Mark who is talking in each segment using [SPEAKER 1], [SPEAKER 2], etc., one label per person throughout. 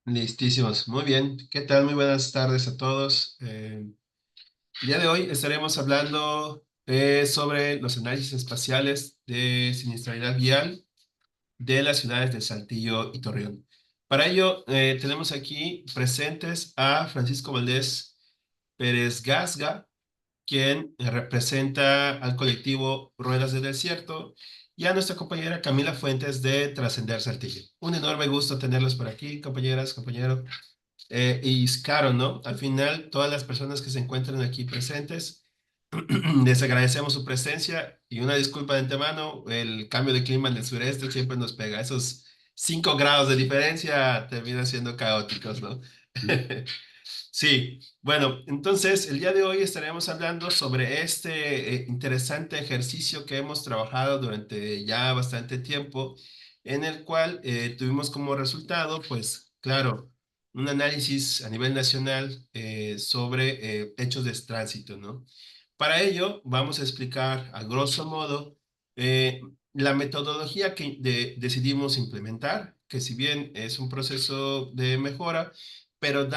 [SPEAKER 1] Listísimos. Muy bien. ¿Qué tal? Muy buenas tardes a todos. El día de hoy estaremos hablando sobre los análisis espaciales de siniestralidad vial de las ciudades de Saltillo y Torreón. Para ello, tenemos aquí presentes a Francisco Valdés Pérez Gasga, quien representa al colectivo Ruedas del Desierto, y a nuestra compañera Camila Fuentes de Trascender Saltillo. Un enorme gusto tenerlos por aquí, compañeras, compañeros. Y claro, ¿no? Al final, todas las personas que se encuentran aquí presentes, les agradecemos su presencia y una disculpa de antemano, el cambio de clima en el sureste siempre nos pega. Esos 5 grados de diferencia terminan siendo caóticos, ¿no? Sí, bueno, entonces el día de hoy estaremos hablando sobre este interesante ejercicio que hemos trabajado durante ya bastante tiempo, en el cual tuvimos como resultado, pues claro, un análisis a nivel nacional sobre hechos de tránsito, ¿no? Para ello, vamos a explicar a grosso modo eh, la metodología que decidimos implementar, que si bien es un proceso de mejora, pero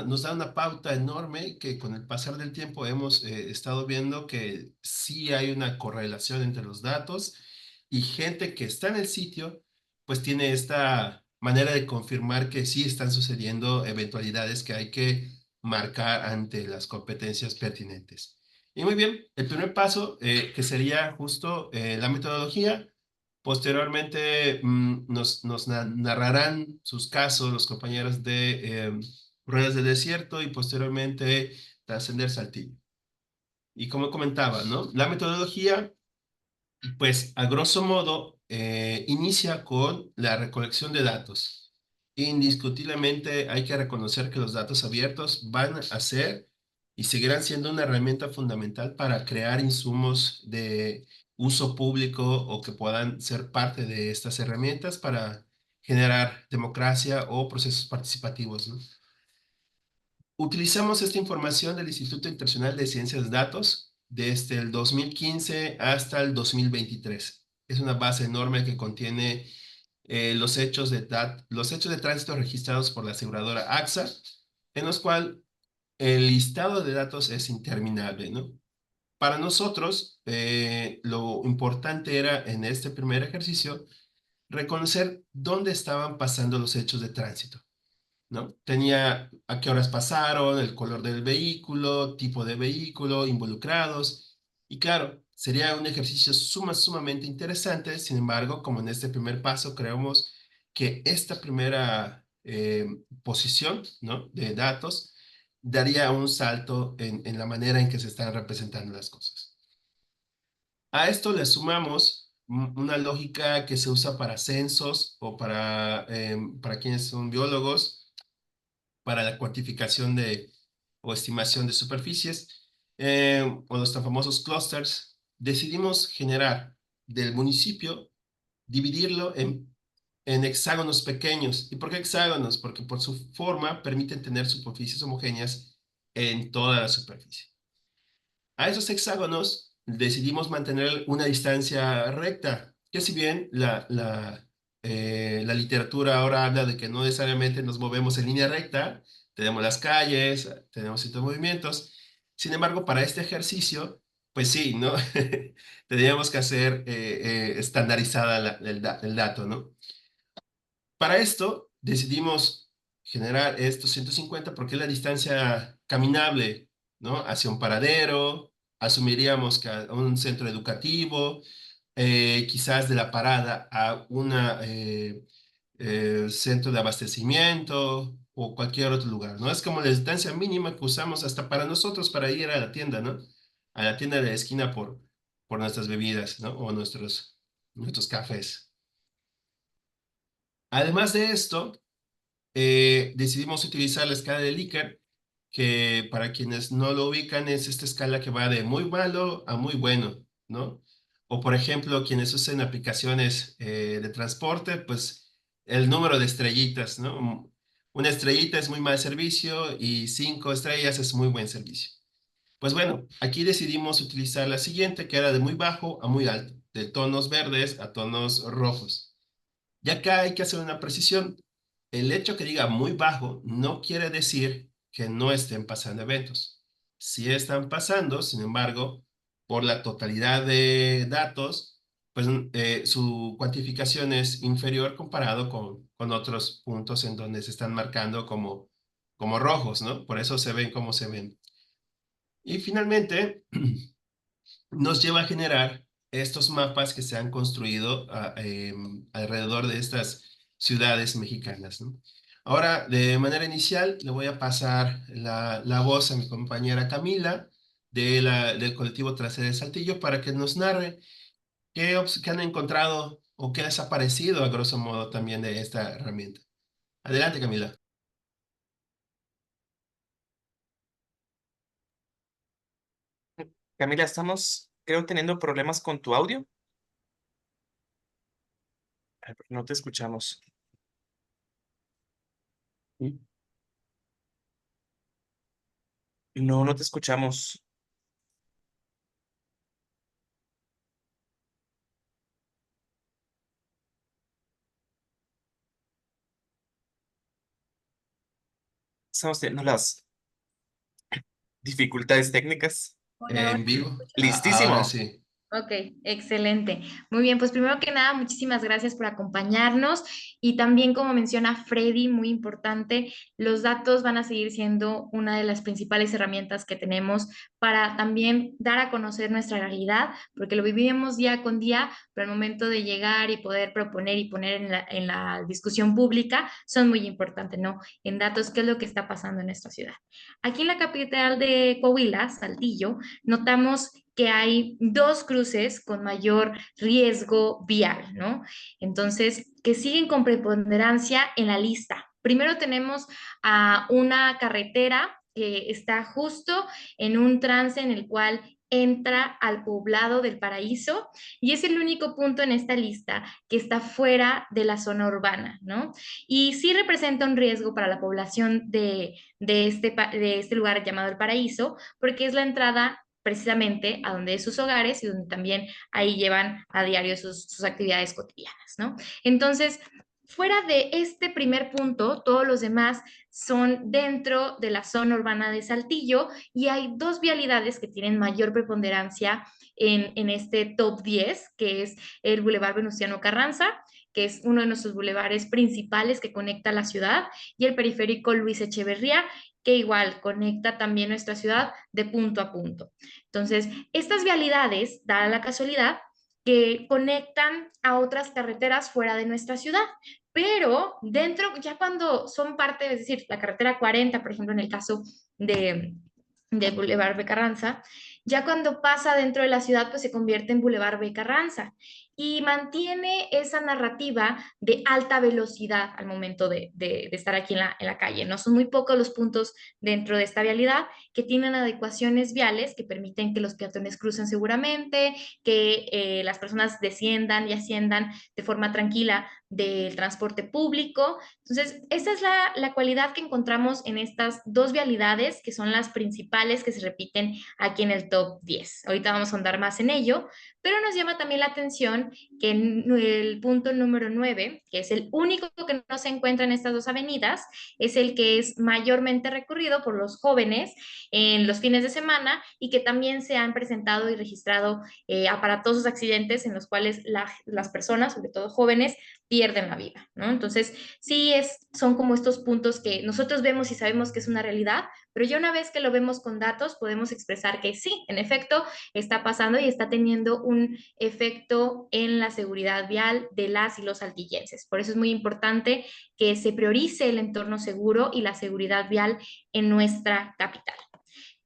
[SPEAKER 1] nos da una pauta enorme que con el pasar del tiempo hemos estado viendo que sí hay una correlación entre los datos y gente que está en el sitio, pues tiene esta manera de confirmar que sí están sucediendo eventualidades que hay que marcar ante las competencias pertinentes. Y muy bien, el primer paso, que sería justo la metodología. Posteriormente nos narrarán sus casos los compañeros de Ruedas del Desierto y posteriormente Trascender Saltillo. Y como comentaba, ¿no? La metodología, pues a grosso modo, inicia con la recolección de datos. Indiscutiblemente hay que reconocer que los datos abiertos van a ser y seguirán siendo una herramienta fundamental para crear insumos de uso público o que puedan ser parte de estas herramientas para generar democracia o procesos participativos, ¿no? Utilizamos esta información del Instituto Internacional de Ciencias de Datos desde el 2015 hasta el 2023. Es una base enorme que contiene los hechos de tránsito registrados por la aseguradora AXA, en los cuales el listado de datos es interminable, ¿no? Para nosotros, lo importante era en este primer ejercicio reconocer dónde estaban pasando los hechos de tránsito, ¿no? Tenía a qué horas pasaron, el color del vehículo, tipo de vehículo, involucrados. Y claro, sería un ejercicio sumamente interesante. Sin embargo, como en este primer paso, creemos que esta primera posición, ¿no? de datos daría un salto en la manera en que se están representando las cosas. A esto le sumamos una lógica que se usa para censos o para quienes son biólogos para la cuantificación o estimación de superficies, o los tan famosos clusters. Decidimos generar del municipio, dividirlo en hexágonos pequeños. ¿Y por qué hexágonos? Porque por su forma permiten tener superficies homogéneas en toda la superficie. A esos hexágonos decidimos mantener una distancia recta, que si bien la literatura ahora habla de que no necesariamente nos movemos en línea recta, tenemos las calles, tenemos ciertos movimientos. Sin embargo, para este ejercicio, pues sí, ¿no? Teníamos que hacer estandarizada el dato, ¿no? Para esto decidimos generar estos 150 porque es la distancia caminable, ¿no? Hacia un paradero, asumiríamos que a un centro educativo, quizás de la parada a un centro de abastecimiento o cualquier otro lugar, ¿no? Es como la distancia mínima que usamos hasta para nosotros para ir a la tienda, ¿no? A la tienda de la esquina por nuestras bebidas, ¿no? O nuestros cafés. Además de esto, decidimos utilizar la escala de Likert, que para quienes no lo ubican es esta escala que va de muy malo a muy bueno, ¿no? O por ejemplo, quienes usen aplicaciones de transporte, pues el número de estrellitas, ¿no? Una estrellita es muy mal servicio y 5 estrellas es muy buen servicio. Pues bueno, aquí decidimos utilizar la siguiente, que era de muy bajo a muy alto, de tonos verdes a tonos rojos. Y acá hay que hacer una precisión. El hecho que diga muy bajo no quiere decir que no estén pasando eventos. Sí están pasando, sin embargo, por la totalidad de datos, pues su cuantificación es inferior comparado con otros puntos en donde se están marcando como rojos, ¿no? Por eso se ven como se ven. Y finalmente, nos lleva a generar estos mapas que se han construido alrededor de estas ciudades mexicanas, ¿no? Ahora, de manera inicial, le voy a pasar la voz a mi compañera Camila del colectivo Trasera de Saltillo para que nos narre qué han encontrado o qué les ha parecido a grosso modo también de esta herramienta. Adelante, Camila.
[SPEAKER 2] Camila, estamos, creo, teniendo problemas con tu audio. Ay, no te escuchamos.
[SPEAKER 1] Sí.
[SPEAKER 2] No, no te escuchamos. Estamos teniendo las dificultades técnicas.
[SPEAKER 3] Hola, hola,
[SPEAKER 1] En
[SPEAKER 3] ¿me
[SPEAKER 1] vivo.
[SPEAKER 3] escuchas?
[SPEAKER 1] Ahora
[SPEAKER 2] Listísimo.
[SPEAKER 1] sí.
[SPEAKER 3] Ok, excelente. Muy bien, pues primero que nada, muchísimas gracias por acompañarnos y también como menciona Freddy, muy importante, los datos van a seguir siendo una de las principales herramientas que tenemos para también dar a conocer nuestra realidad, porque lo vivimos día con día, pero al momento de llegar y poder proponer y poner en la discusión pública son muy importantes, ¿no? En datos, ¿qué es lo que está pasando en nuestra ciudad? Aquí en la capital de Coahuila, Saltillo, notamos que hay dos cruces con mayor riesgo vial, ¿no? Entonces, que siguen con preponderancia en la lista. Primero tenemos a una carretera que está justo en un trance en el cual entra al poblado del Paraíso y es el único punto en esta lista que está fuera de la zona urbana, ¿no? Y sí representa un riesgo para la población de este lugar llamado el Paraíso, porque es la entrada precisamente a donde es sus hogares y donde también ahí llevan a diario sus actividades cotidianas, ¿no? Entonces, fuera de este primer punto, todos los demás son dentro de la zona urbana de Saltillo y hay dos vialidades que tienen mayor preponderancia en este top 10, que es el Boulevard Venustiano Carranza, que es uno de nuestros bulevares principales que conecta la ciudad, y el periférico Luis Echeverría, que igual conecta también nuestra ciudad de punto a punto. Entonces, estas vialidades, da la casualidad, que conectan a otras carreteras fuera de nuestra ciudad, pero dentro, ya cuando son parte, es decir, la carretera 40, por ejemplo, en el caso de Boulevard B. Carranza, ya cuando pasa dentro de la ciudad, pues se convierte en Boulevard B. Carranza y mantiene esa narrativa de alta velocidad al momento de estar aquí en la calle, ¿no? Son muy pocos los puntos dentro de esta vialidad que tienen adecuaciones viales que permiten que los peatones crucen seguramente, que las personas desciendan y asciendan de forma tranquila del transporte público. Entonces, esa es la cualidad que encontramos en estas dos vialidades, que son las principales que se repiten aquí en el top 10. Ahorita vamos a andar más en ello, pero nos llama también la atención que en el punto número 9, que es el único que no se encuentra en estas dos avenidas, es el que es mayormente recorrido por los jóvenes en los fines de semana y que también se han presentado y registrado aparatosos accidentes en los cuales las personas, sobre todo jóvenes, pierden la vida, ¿no? Entonces, sí son como estos puntos que nosotros vemos y sabemos que es una realidad, pero ya una vez que lo vemos con datos, podemos expresar que sí, en efecto, está pasando y está teniendo un efecto en la seguridad vial de las y los saltillenses. Por eso es muy importante que se priorice el entorno seguro y la seguridad vial en nuestra capital.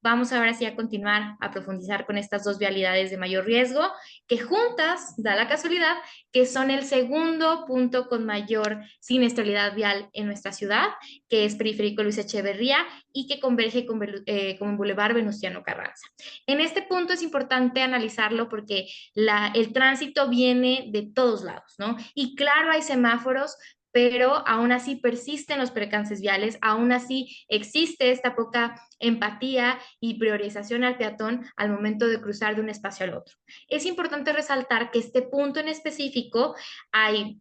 [SPEAKER 3] Vamos ahora sí a continuar a profundizar con estas dos vialidades de mayor riesgo, que juntas, da la casualidad, que son el segundo punto con mayor siniestralidad vial en nuestra ciudad, que es Periférico Luis Echeverría y que converge con Boulevard Venustiano Carranza. En este punto es importante analizarlo porque el tránsito viene de todos lados, ¿no? Y claro, hay semáforos, pero aún así persisten los percances viales, aún así existe esta poca empatía y priorización al peatón al momento de cruzar de un espacio al otro. Es importante resaltar que este punto en específico hay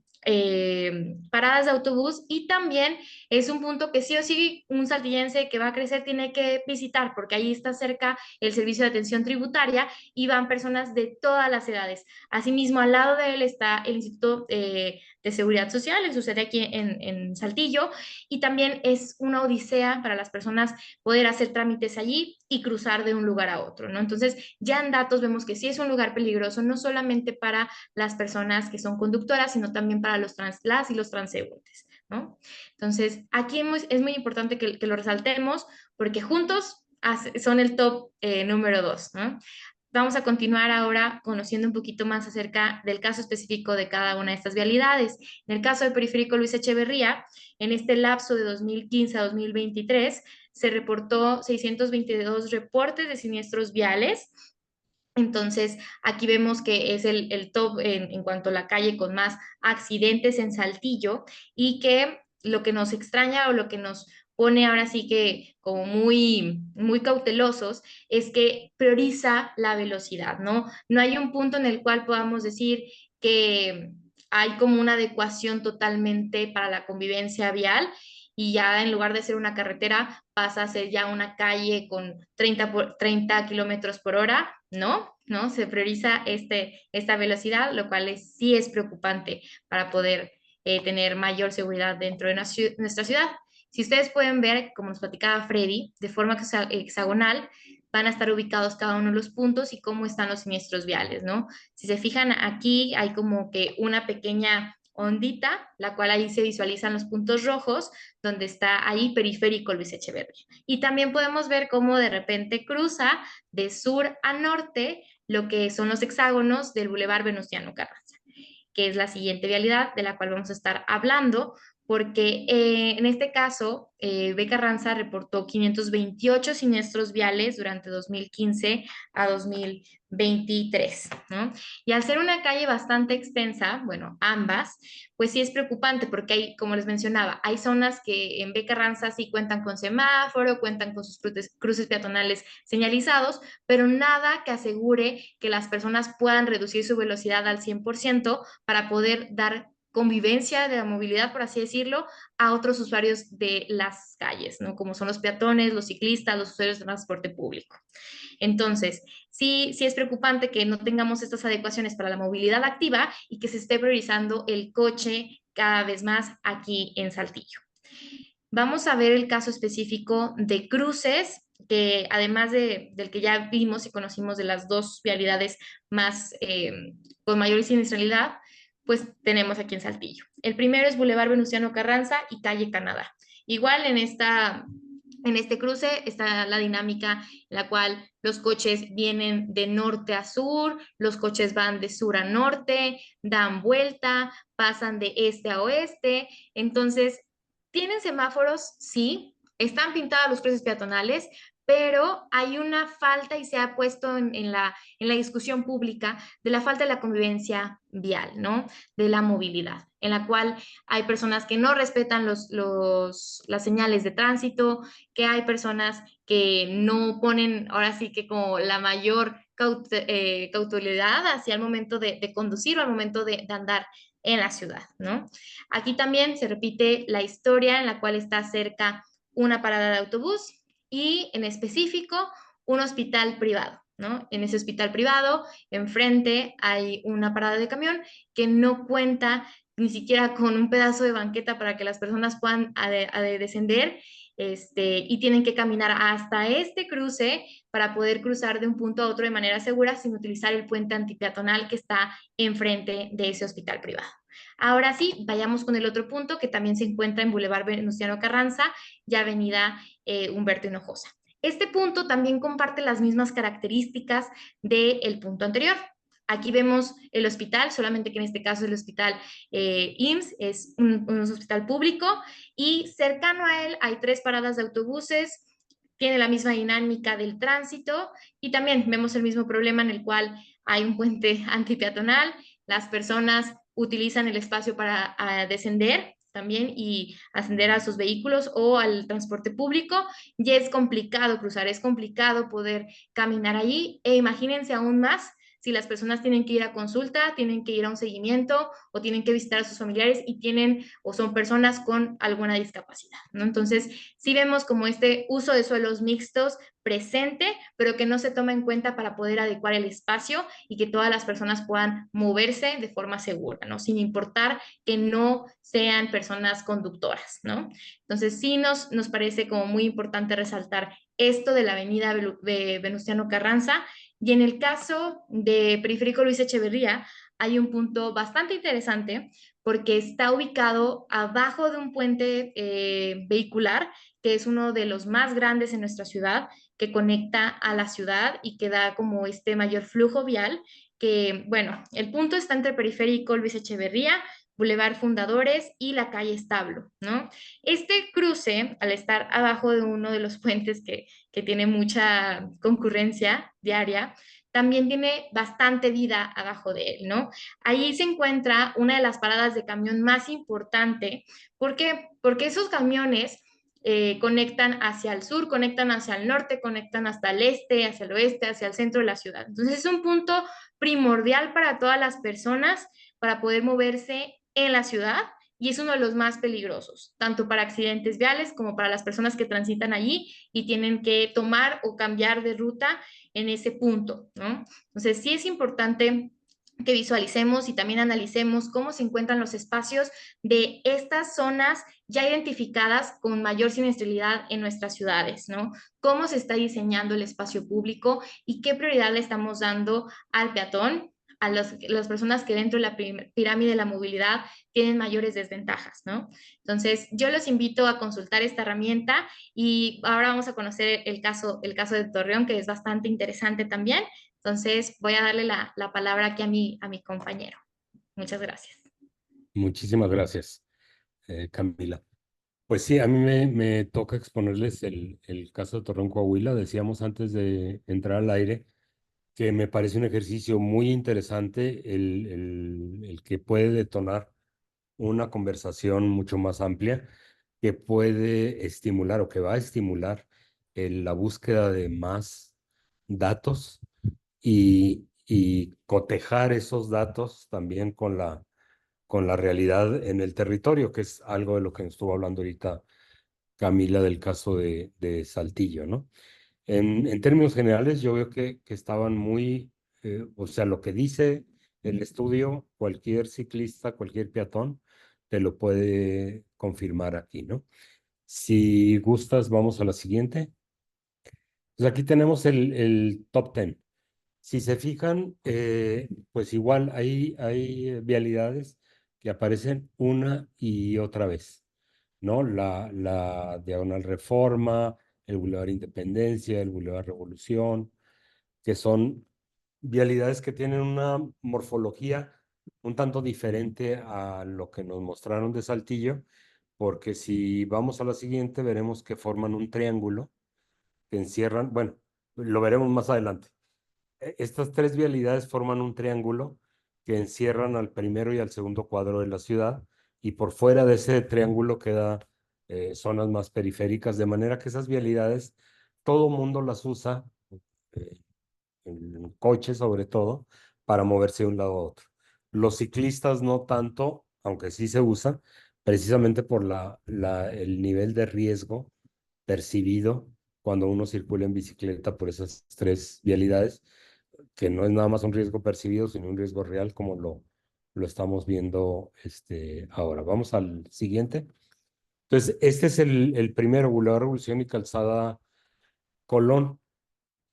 [SPEAKER 3] paradas de autobús y también es un punto que sí o sí un saltillense que va a crecer tiene que visitar porque ahí está cerca el servicio de atención tributaria y van personas de todas las edades. Asimismo, al lado de él está el Instituto de Seguridad Social, en su sede aquí en Saltillo, y también es una odisea para las personas poder hacer trámites allí y cruzar de un lugar a otro, ¿no? Entonces, ya en datos vemos que sí es un lugar peligroso, no solamente para las personas que son conductoras, sino también para las y los transeúntes, ¿no? Entonces, aquí es muy importante que lo resaltemos porque juntos son el top número 2, ¿no? Vamos a continuar ahora conociendo un poquito más acerca del caso específico de cada una de estas vialidades. En el caso del periférico Luis Echeverría, en este lapso de 2015 a 2023, se reportó 622 reportes de siniestros viales. Entonces, aquí vemos que es el top en cuanto a la calle con más accidentes en Saltillo y que lo que nos extraña o lo que nos pone ahora sí que como muy cautelosos es que prioriza la velocidad, ¿no? No hay un punto en el cual podamos decir que hay como una adecuación totalmente para la convivencia vial y ya en lugar de ser una carretera pasa a ser ya una calle con 30 kilómetros por hora, ¿no? ¿No? Se prioriza esta velocidad, lo cual sí es preocupante para poder tener mayor seguridad dentro de nuestra ciudad. Si ustedes pueden ver, como nos platicaba Freddy, de forma hexagonal, van a estar ubicados cada uno de los puntos y cómo están los siniestros viales, ¿no? Si se fijan aquí, hay como que una pequeña ondita, la cual ahí se visualizan los puntos rojos, donde está ahí periférico Luis Echeverría. Y también podemos ver cómo de repente cruza de sur a norte lo que son los hexágonos del Boulevard Venustiano Carranza, que es la siguiente vialidad de la cual vamos a estar hablando, porque en este caso, B. Carranza reportó 528 siniestros viales durante 2015 a 2023, ¿no? Y al ser una calle bastante extensa, bueno, ambas, pues sí es preocupante porque hay, como les mencionaba, hay zonas que en B. Carranza sí cuentan con semáforo, cuentan con sus cruces peatonales señalizados, pero nada que asegure que las personas puedan reducir su velocidad al 100% para poder dar convivencia de la movilidad, por así decirlo, a otros usuarios de las calles, ¿no? Como son los peatones, los ciclistas, los usuarios de transporte público. Entonces, sí es preocupante que no tengamos estas adecuaciones para la movilidad activa y que se esté priorizando el coche cada vez más aquí en Saltillo. Vamos a ver el caso específico de cruces, que además del que ya vimos y conocimos de las dos vialidades más con mayor siniestralidad, pues tenemos aquí en Saltillo. El primero es Boulevard Venustiano Carranza y calle Canadá. Igual en este cruce está la dinámica en la cual los coches vienen de norte a sur, los coches van de sur a norte, dan vuelta, pasan de este a oeste. Entonces, ¿tienen semáforos? Sí. ¿Están pintados los cruces peatonales? Pero hay una falta y se ha puesto en la discusión pública de la falta de la convivencia vial, ¿no? De la movilidad, en la cual hay personas que no respetan las señales de tránsito, que hay personas que no ponen ahora sí que como la mayor cautelidad hacia el momento de conducir o al momento de andar en la ciudad, ¿no? Aquí también se repite la historia en la cual está cerca una parada de autobús y en específico un hospital privado, ¿no? En ese hospital privado, enfrente hay una parada de camión que no cuenta ni siquiera con un pedazo de banqueta para que las personas puedan descender, y tienen que caminar hasta este cruce para poder cruzar de un punto a otro de manera segura sin utilizar el puente antipeatonal que está enfrente de ese hospital privado. Ahora sí, vayamos con el otro punto que también se encuentra en Boulevard Venustiano Carranza y Avenida Humberto Hinojosa. Este punto también comparte las mismas características del punto anterior. Aquí vemos el hospital, solamente que en este caso el hospital IMSS es un hospital público y cercano a él hay 3 paradas de autobuses, tiene la misma dinámica del tránsito y también vemos el mismo problema en el cual hay un puente antipeatonal, las personas utilizan el espacio para descender también y ascender a sus vehículos o al transporte público. Ya es complicado cruzar, es complicado poder caminar allí e imagínense aún más si las personas tienen que ir a consulta, tienen que ir a un seguimiento o tienen que visitar a sus familiares y tienen o son personas con alguna discapacidad, ¿no? Entonces, sí vemos como este uso de suelos mixtos presente, pero que no se toma en cuenta para poder adecuar el espacio y que todas las personas puedan moverse de forma segura, ¿no? Sin importar que no sean personas conductoras, ¿no? Entonces, sí nos parece como muy importante resaltar esto de la avenida Venustiano Carranza. Y en el caso de Periférico Luis Echeverría, hay un punto bastante interesante porque está ubicado abajo de un puente vehicular, que es uno de los más grandes en nuestra ciudad, que conecta a la ciudad y que da como este mayor flujo vial, que, bueno, el punto está entre Periférico Luis Echeverría, Boulevard Fundadores y la calle Establo, ¿no? Este cruce, al estar abajo de uno de los puentes que tiene mucha concurrencia diaria, también tiene bastante vida abajo de él, ¿no? Ahí se encuentra una de las paradas de camión más importante. ¿Por qué? Porque esos camiones conectan hacia el sur, conectan hacia el norte, conectan hasta el este, hacia el oeste, hacia el centro de la ciudad. Entonces es un punto primordial para todas las personas para poder moverse en la ciudad y es uno de los más peligrosos, tanto para accidentes viales como para las personas que transitan allí y tienen que tomar o cambiar de ruta en ese punto, ¿no? Entonces sí es importante que visualicemos y también analicemos cómo se encuentran los espacios de estas zonas ya identificadas con mayor siniestralidad en nuestras ciudades, ¿no? Cómo se está diseñando el espacio público y qué prioridad le estamos dando al peatón, a las personas que dentro de la pirámide de la movilidad tienen mayores desventajas, ¿no? Entonces, yo los invito a consultar esta herramienta y ahora vamos a conocer el caso de Torreón, que es bastante interesante también. Entonces, voy a darle la palabra aquí a mi compañero. Muchas gracias.
[SPEAKER 4] Muchísimas gracias, Camila. Pues sí, a mí me toca exponerles el caso de Torreón, Coahuila. Decíamos antes de entrar al aire que me parece un ejercicio muy interesante el que puede detonar una conversación mucho más amplia, que puede estimular o que va a estimular la búsqueda de más datos y cotejar esos datos también con la realidad en el territorio, que es algo de lo que nos estuvo hablando ahorita Camila del caso de Saltillo, ¿no? En términos generales, yo veo que estaban muy, o sea, lo que dice el estudio, cualquier ciclista, cualquier peatón, te lo puede confirmar aquí, ¿no? Si gustas, vamos a la siguiente. Pues aquí tenemos el top 10. Si se fijan, pues igual hay vialidades que aparecen una y otra vez, ¿no? La Diagonal Reforma, el Boulevard Independencia, el Boulevard Revolución, que son vialidades que tienen una morfología un tanto diferente a lo que nos mostraron de Saltillo, porque si vamos a la siguiente, veremos que forman un triángulo que encierran, bueno, lo veremos más adelante. Estas tres vialidades forman un triángulo que encierran al primero y al segundo cuadro de la ciudad y por fuera de ese triángulo queda zonas más periféricas, de manera que esas vialidades todo mundo las usa, eh, en coche sobre todo, para moverse de un lado a otro. Los ciclistas no tanto, aunque sí se usa, precisamente por el nivel de riesgo percibido cuando uno circula en bicicleta por esas tres vialidades, que no es nada más un riesgo percibido, sino un riesgo real, como lo estamos viendo ahora. Vamos al siguiente. Entonces, este es el primero, Boulevard Revolución y Calzada Colón.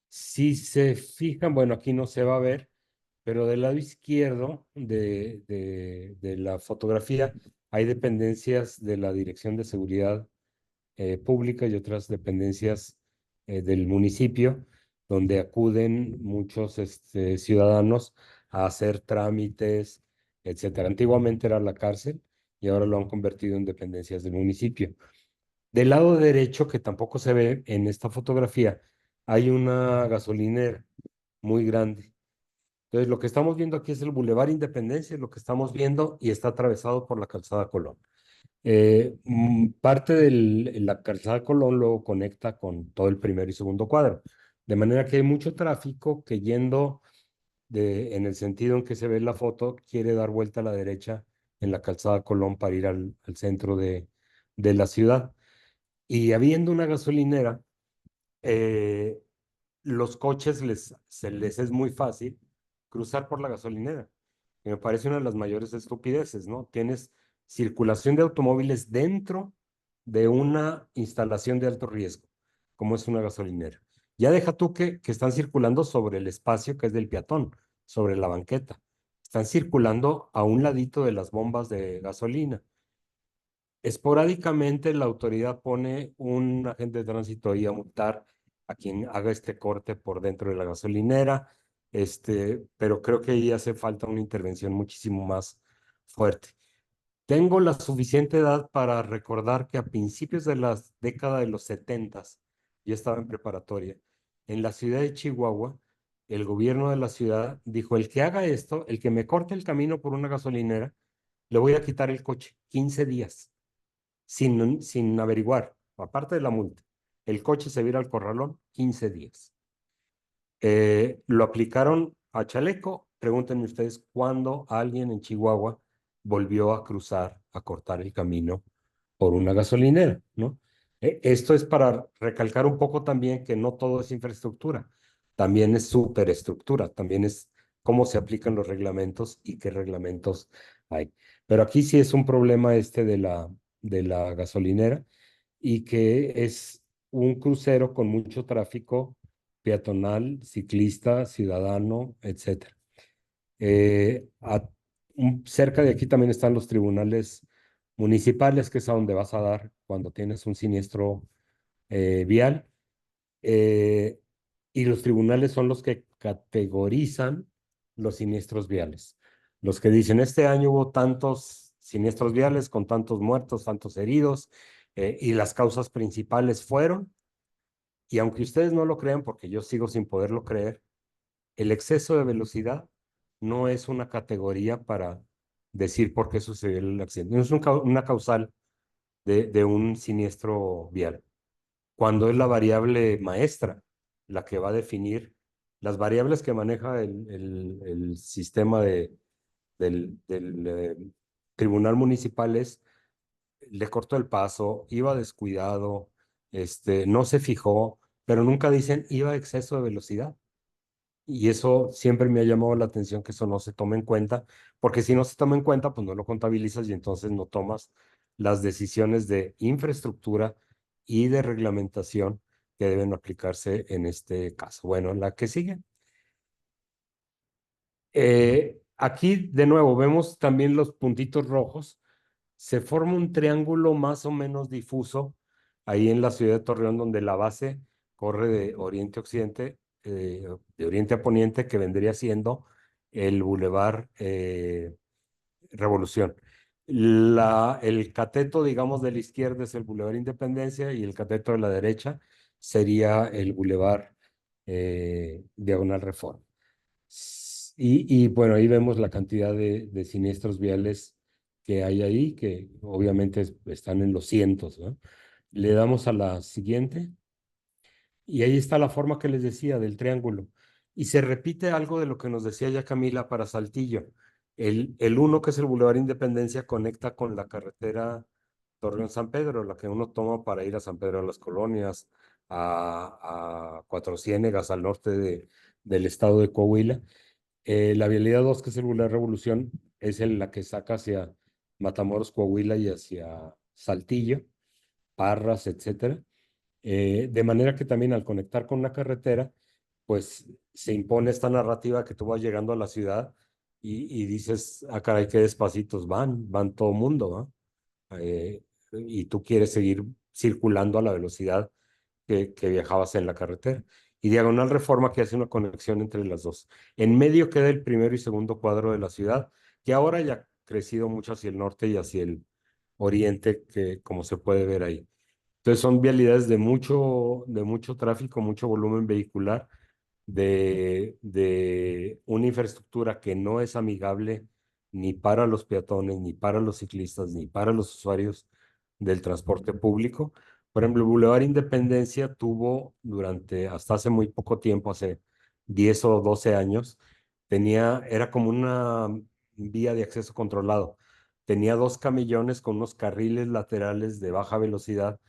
[SPEAKER 4] Si se fijan, bueno, aquí no se va a ver, pero del lado izquierdo de la fotografía hay dependencias de la Dirección de Seguridad Pública y otras dependencias del municipio, donde acuden muchos ciudadanos a hacer trámites, etcétera. Antiguamente era la cárcel y ahora lo han convertido en dependencias del municipio. Del lado derecho, que tampoco se ve en esta fotografía, hay una gasolinera muy grande. Entonces, lo que estamos viendo aquí es el Boulevard Independencia, lo que estamos viendo, y está atravesado por la Calzada Colón. Parte de la calzada Colón luego conecta con todo el primer y segundo cuadro, de manera que hay mucho tráfico que yendo en el sentido en que se ve la foto, quiere dar vuelta a la derecha en la calzada Colón para ir al centro de la ciudad. Y habiendo una gasolinera, eh, los coches se les es muy fácil cruzar por la gasolinera. Y me parece una de las mayores estupideces, ¿no? Tienes circulación de automóviles dentro de una instalación de alto riesgo, como es una gasolinera. Ya deja tú que están circulando sobre el espacio que es del peatón, sobre la banqueta. Están circulando a un ladito de las bombas de gasolina. Esporádicamente la autoridad pone un agente de tránsito ahí a multar a quien haga este corte por dentro de la gasolinera, pero creo que ahí hace falta una intervención muchísimo más fuerte. Tengo la suficiente edad para recordar que a principios de la década de los 70, yo estaba en preparatoria, en la ciudad de Chihuahua, el gobierno de la ciudad dijo, el que haga esto, el que me corte el camino por una gasolinera, le voy a quitar el coche 15 días sin averiguar, aparte de la multa. El coche se vira al corralón 15 días. Lo aplicaron a Chaleco. Pregúntenme ustedes cuándo alguien en Chihuahua volvió a cruzar, a cortar el camino por una gasolinera, ¿no? Esto es para recalcar un poco también que no todo es infraestructura, también es superestructura, también es cómo se aplican los reglamentos y qué reglamentos hay. Pero aquí sí es un problema de la gasolinera y que es un crucero con mucho tráfico peatonal, ciclista, ciudadano, etcétera. Eh, a- Cerca de aquí también están los tribunales municipales, que es a donde vas a dar cuando tienes un siniestro vial. Eh, y los tribunales son los que categorizan los siniestros viales. Los que dicen, este año hubo tantos siniestros viales con tantos muertos, tantos heridos, y las causas principales fueron, y aunque ustedes no lo crean, porque yo sigo sin poderlo creer, el exceso de velocidad no es una categoría para decir por qué sucedió el accidente. No es una causal de un siniestro vial. Cuando es la variable maestra la que va a definir las variables que maneja el sistema del tribunal municipal es, le cortó el paso, iba descuidado, no se fijó, pero nunca dicen iba a exceso de velocidad. Y eso siempre me ha llamado la atención que eso no se tome en cuenta, porque si no se toma en cuenta, pues no lo contabilizas y entonces no tomas las decisiones de infraestructura y de reglamentación que deben aplicarse en este caso. Bueno, la que sigue. Aquí de nuevo vemos también los puntitos rojos. Se forma un triángulo más o menos difuso ahí en la ciudad de Torreón, donde la base corre de oriente a occidente, de oriente a poniente, que vendría siendo el Boulevard Revolución. El cateto, digamos, de la izquierda es el Boulevard Independencia y el cateto de la derecha sería el Boulevard Diagonal Reforma. Bueno, ahí vemos la cantidad de siniestros viales que hay ahí, que obviamente están en los cientos, ¿no? Le damos a la siguiente y ahí está la forma que les decía del triángulo. Y se repite algo de lo que nos decía ya Camila para Saltillo. El uno, que es el Boulevard Independencia, conecta con la carretera Torreón-San Pedro, la que uno toma para ir a San Pedro de las Colonias, a Cuatro Ciénegas, al norte del estado de Coahuila. La vialidad 2, que es el Boulevard Revolución, es la que saca hacia Matamoros, Coahuila y hacia Saltillo, Parras, etcétera. De manera que también al conectar con una carretera, pues se impone esta narrativa que tú vas llegando a la ciudad y dices, ah, caray, qué despacitos van todo mundo, ¿va? Y tú quieres seguir circulando a la velocidad que viajabas en la carretera. Y Diagonal Reforma, que hace una conexión entre las dos. En medio queda el primero y segundo cuadro de la ciudad, que ahora ya ha crecido mucho hacia el norte y hacia el oriente, que como se puede ver ahí. Entonces son vialidades de mucho tráfico, mucho volumen vehicular, de una infraestructura que no es amigable ni para los peatones, ni para los ciclistas, ni para los usuarios del transporte público. Por ejemplo, el Boulevard Independencia tuvo durante, hasta hace muy poco tiempo, hace 10 o 12 años, era como una vía de acceso controlado. Tenía dos camellones con unos carriles laterales de baja velocidad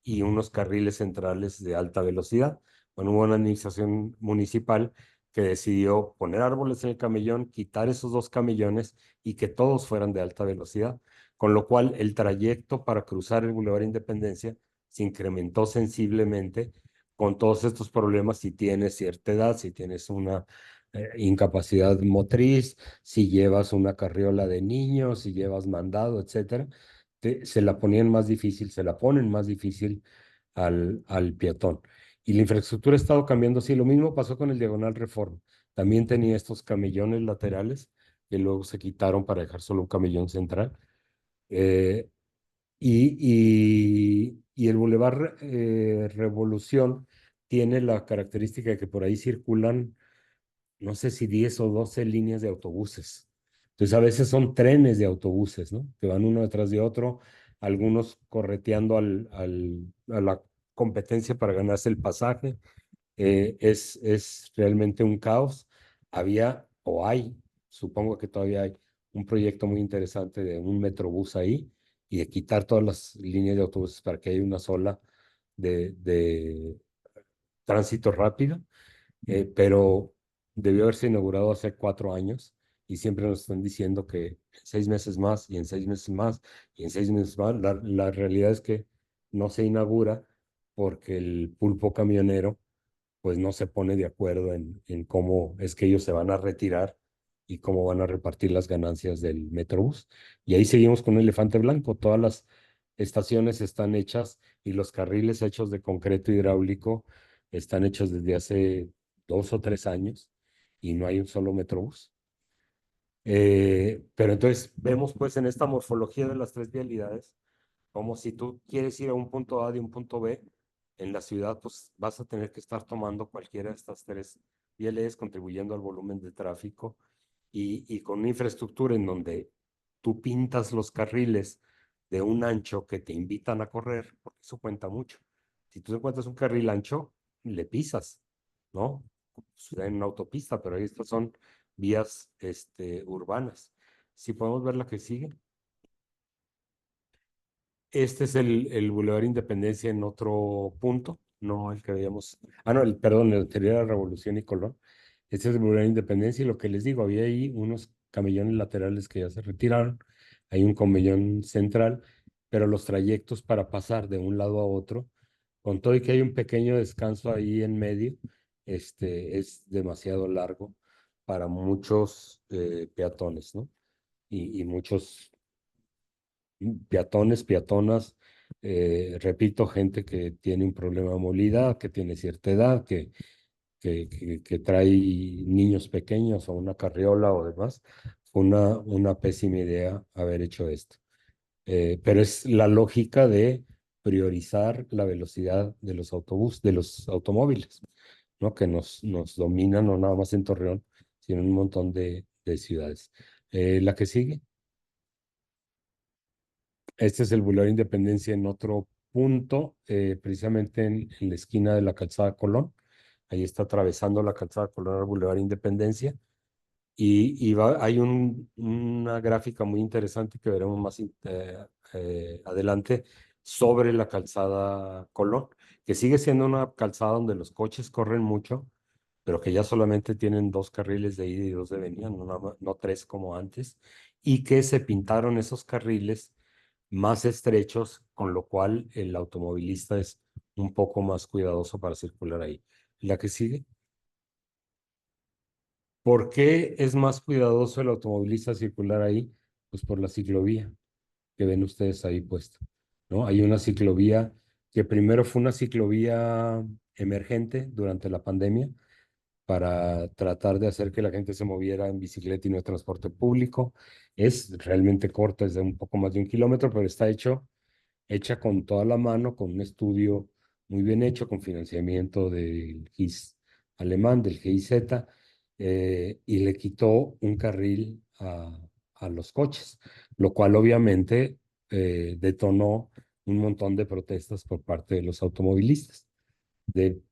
[SPEAKER 4] y unos carriles centrales de alta velocidad. Bueno, hubo una administración municipal que decidió poner árboles en el camellón, quitar esos dos camellones y que todos fueran de alta velocidad, con lo cual el trayecto para cruzar el Boulevard Independencia se incrementó sensiblemente con todos estos problemas si tienes cierta edad, si tienes una incapacidad motriz, si llevas una carriola de niños, si llevas mandado, etcétera, se la ponían más difícil, se la ponen más difícil al peatón. Y la infraestructura ha estado cambiando así. Lo mismo pasó con el Diagonal Reforma. También tenía estos camellones laterales que luego se quitaron para dejar solo un camellón central. Eh, y el Boulevard Revolución tiene la característica de que por ahí circulan, no sé si 10 o 12 líneas de autobuses. Entonces a veces son trenes de autobuses, ¿no? Que van uno detrás de otro, algunos correteando a la competencia para ganarse el pasaje. Es realmente un caos. Había o hay, supongo que todavía hay, un proyecto muy interesante de un metrobús ahí y de quitar todas las líneas de autobuses para que haya una sola de tránsito rápido, pero debió haberse inaugurado hace 4 años y siempre nos están diciendo que en 6 meses más y en 6 meses más y en 6 meses más. La realidad es que no se inaugura porque el pulpo camionero pues no se pone de acuerdo en cómo es que ellos se van a retirar y cómo van a repartir las ganancias del Metrobús. Y ahí seguimos con un elefante blanco. Todas las estaciones están hechas y los carriles hechos de concreto hidráulico están hechos desde hace 2 o 3 años y no hay un solo Metrobús. Pero entonces vemos pues en esta morfología de las tres vialidades, como si tú quieres ir a un punto A de un punto B en la ciudad, pues vas a tener que estar tomando cualquiera de estas tres vialidades, contribuyendo al volumen de tráfico y con una infraestructura en donde tú pintas los carriles de un ancho que te invitan a correr, porque eso cuenta mucho. Si tú encuentras un carril ancho, le pisas, ¿no? En una autopista, pero estas son vías urbanas. Si podemos ver la que sigue. Este es el Boulevard Independencia en otro punto, no el que veíamos. Ah, no, perdón, el anterior a Revolución y Colón. Este es el Boulevard Independencia y lo que les digo, había ahí unos camellones laterales que ya se retiraron, hay un camellón central, pero los trayectos para pasar de un lado a otro, con todo y que hay un pequeño descanso ahí en medio, es demasiado largo para muchos peatones, ¿no? Y muchos peatones, peatonas, repito, gente que tiene un problema de movilidad, que tiene cierta edad, que trae niños pequeños o una carriola o demás. Fue una pésima idea haber hecho esto. Pero es la lógica de priorizar la velocidad de los autobuses, de los automóviles, ¿no? Que nos dominan no nada más en Torreón, sino en un montón de ciudades. La que sigue. Este es el Boulevard Independencia en otro punto, precisamente en la esquina de la Calzada Colón. Ahí está atravesando la Calzada Colón al Boulevard Independencia. Hay una gráfica muy interesante que veremos más adelante sobre la Calzada Colón, que sigue siendo una calzada donde los coches corren mucho, pero que ya solamente tienen 2 carriles de ida y 2 de venida, no 3 como antes, y que se pintaron esos carriles más estrechos, con lo cual el automovilista es un poco más cuidadoso para circular ahí. La que sigue. ¿Por qué es más cuidadoso el automovilista circular ahí? Pues por la ciclovía que ven ustedes ahí puesta, ¿no? Hay una ciclovía que primero fue una ciclovía emergente durante la pandemia para tratar de hacer que la gente se moviera en bicicleta y no en transporte público. Es realmente corta, es de un poco más de 1 kilómetro, pero está hecha con toda la mano, con un estudio muy bien hecho, con financiamiento del GIS alemán, del GIZ, y le quitó un carril a los coches, lo cual obviamente detonó un montón de protestas por parte de los automovilistas. De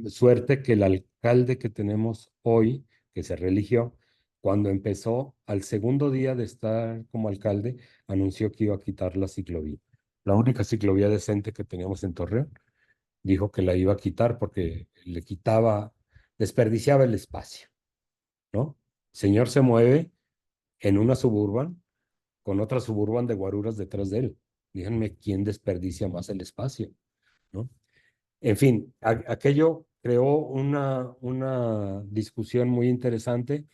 [SPEAKER 4] suerte que el alcalde que tenemos hoy, que se religió, cuando empezó, al segundo día de estar como alcalde, anunció que iba a quitar la ciclovía. La única ciclovía decente que teníamos en Torreón, dijo que la iba a quitar porque le quitaba, desperdiciaba el espacio, ¿no? Señor se mueve en una Suburban con otra Suburban de guaruras detrás de él. Díganme quién desperdicia más el espacio, ¿no? En fin, aquello creó una discusión muy interesante.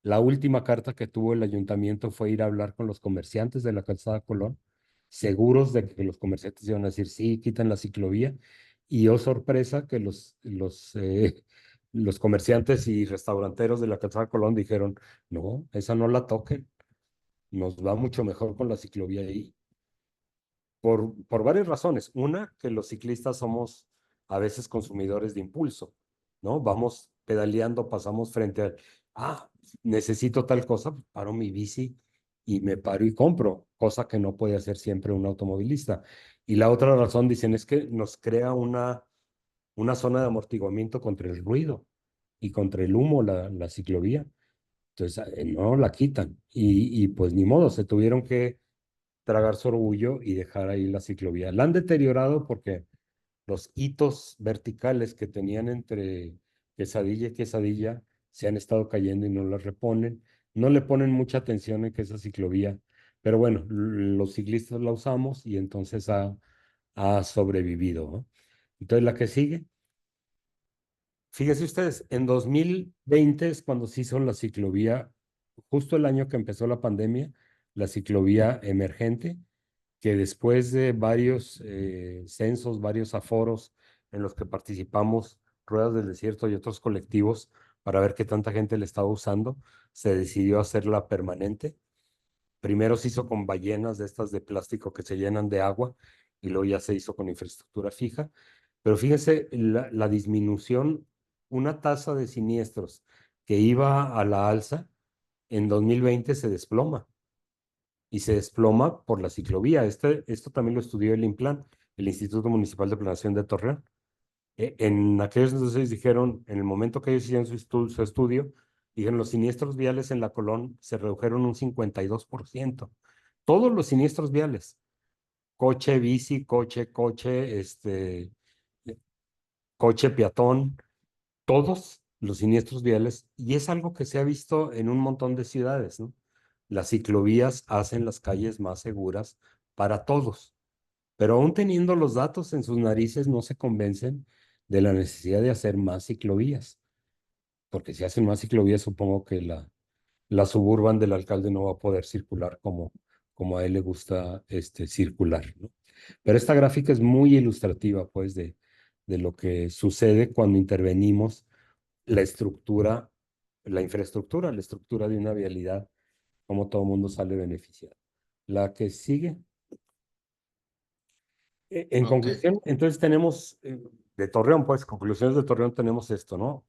[SPEAKER 4] La última carta que tuvo el ayuntamiento fue ir a hablar con los comerciantes de la calzada Colón, seguros de que los comerciantes iban a decir, sí, quitan la ciclovía. Y oh sorpresa que los comerciantes y restauranteros de la calzada Colón dijeron, no, esa no la toquen, nos va mucho mejor con la ciclovía ahí por varias razones. Una, que los ciclistas somos a veces consumidores de impulso, ¿no? Vamos pedaleando, pasamos frente a, necesito tal cosa, paro mi bici y me paro y compro, cosa que no puede hacer siempre un automovilista. Y la otra razón, dicen, es que nos crea una zona de amortiguamiento contra el ruido y contra el humo, la ciclovía. Entonces, no la quitan. Y pues ni modo, se tuvieron que tragar su orgullo y dejar ahí la ciclovía. La han deteriorado porque los hitos verticales que tenían entre quesadilla y quesadilla se han estado cayendo y no las reponen. No le ponen mucha atención en que esa ciclovía, pero bueno, los ciclistas la usamos y entonces ha sobrevivido, ¿no? Entonces la que sigue, fíjense ustedes, en 2020 es cuando se hizo la ciclovía, justo el año que empezó la pandemia, la ciclovía emergente, que después de varios censos, varios aforos en los que participamos, Ruedas del Desierto y otros colectivos, para ver qué tanta gente le estaba usando, se decidió hacerla permanente. Primero se hizo con ballenas de estas de plástico que se llenan de agua y luego ya se hizo con infraestructura fija. Pero fíjense la disminución, una tasa de siniestros que iba a la alza, en 2020 se desploma y se desploma por la ciclovía. Esto también lo estudió el INPLAN, el Instituto Municipal de Planeación de Torreón. En aquellos entonces dijeron, en el momento que ellos hicieron su estudio, dijeron los siniestros viales en la Colón se redujeron un 52%. Todos los siniestros viales, coche, bici, coche peatón, todos los siniestros viales, y es algo que se ha visto en un montón de ciudades, ¿no? Las ciclovías hacen las calles más seguras para todos, pero aún teniendo los datos en sus narices no se convencen de la necesidad de hacer más ciclovías, porque si hacen más ciclovías supongo que la suburban del alcalde no va a poder circular como a él le gusta circular, ¿no? Pero esta gráfica es muy ilustrativa, pues, de lo que sucede cuando intervenimos la estructura, la infraestructura, la estructura de una vialidad, cómo todo el mundo sale beneficiado. La que sigue. En
[SPEAKER 1] Ok.
[SPEAKER 4] conclusión, entonces tenemos de Torreón, pues, conclusiones de Torreón tenemos esto, ¿no?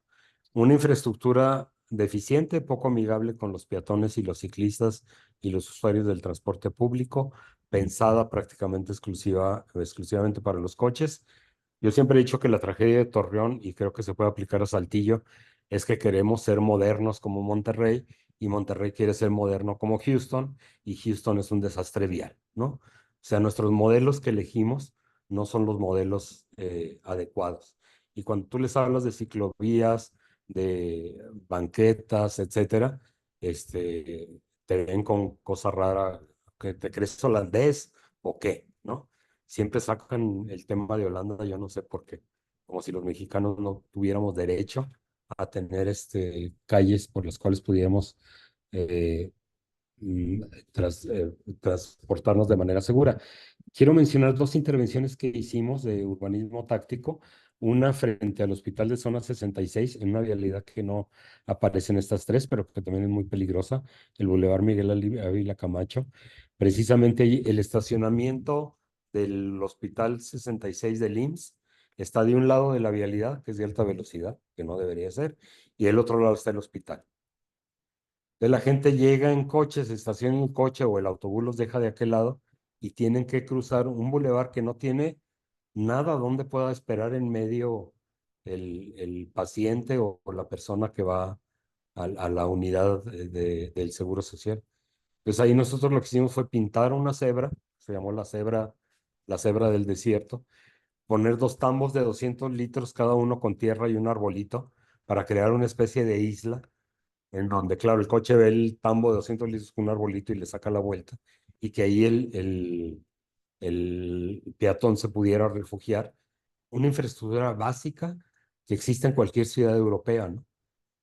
[SPEAKER 4] Una infraestructura deficiente, poco amigable con los peatones y los ciclistas y los usuarios del transporte público, pensada prácticamente exclusivamente para los coches. Yo siempre he dicho que la tragedia de Torreón, y creo que se puede aplicar a Saltillo, es que queremos ser modernos como Monterrey, y Monterrey quiere ser moderno como Houston, y Houston es un desastre vial, ¿no? O sea, nuestros modelos que elegimos no son los modelos adecuados. Y cuando tú les hablas de ciclovías, de banquetas, etcétera, te ven con cosa rara, que te crees holandés o qué, ¿no? Siempre sacan el tema de Holanda, yo no sé por qué, como si los mexicanos no tuviéramos derecho a tener calles por las cuales pudiéramos eh, mm, transportarnos de manera segura. Quiero mencionar dos intervenciones que hicimos de urbanismo táctico. Una frente al Hospital de Zona 66, en una vialidad que no aparece en estas tres, pero que también es muy peligrosa, el Boulevard Miguel Ávila Camacho. Precisamente ahí el estacionamiento del Hospital 66 del IMSS está de un lado de la vialidad, que es de alta velocidad, que no debería ser, y del otro lado está el hospital. Entonces la gente llega en coche, se estaciona en el coche o el autobús los deja de aquel lado y tienen que cruzar un bulevar que no tiene nada donde pueda esperar en medio el paciente o la persona que va a la unidad del Seguro Social. Pues ahí nosotros lo que hicimos fue pintar una cebra, se llamó la cebra del desierto, poner 2 tambos de 200 litros cada uno con tierra y un arbolito para crear una especie de isla en donde, claro, el coche ve el tambo de 200 litros con un arbolito y le saca la vuelta y que ahí el peatón se pudiera refugiar. Una infraestructura básica que existe en cualquier ciudad europea, ¿no?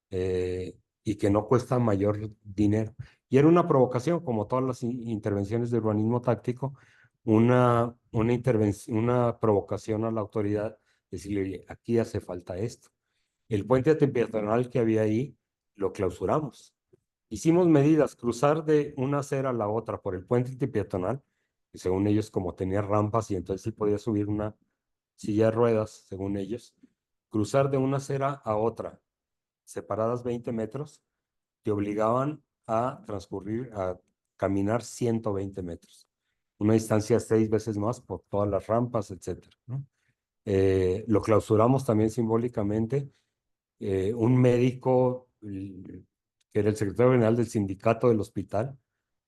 [SPEAKER 4] Y que no cuesta mayor dinero. Y era una provocación, como todas las intervenciones de urbanismo táctico, una provocación a la autoridad, decirle, oye, aquí hace falta esto. El puente peatonal que había ahí lo clausuramos. Hicimos medidas, cruzar de una acera a la otra por el puente peatonal, que según ellos como tenía rampas y entonces sí podía subir una silla de ruedas, según ellos, cruzar de una acera a otra separadas 20 metros, te obligaban a transcurrir, a caminar 120 metros. Una distancia 6 veces más por todas las rampas, etcétera, ¿no? Lo clausuramos también simbólicamente. Un médico, que era el secretario general del sindicato del hospital,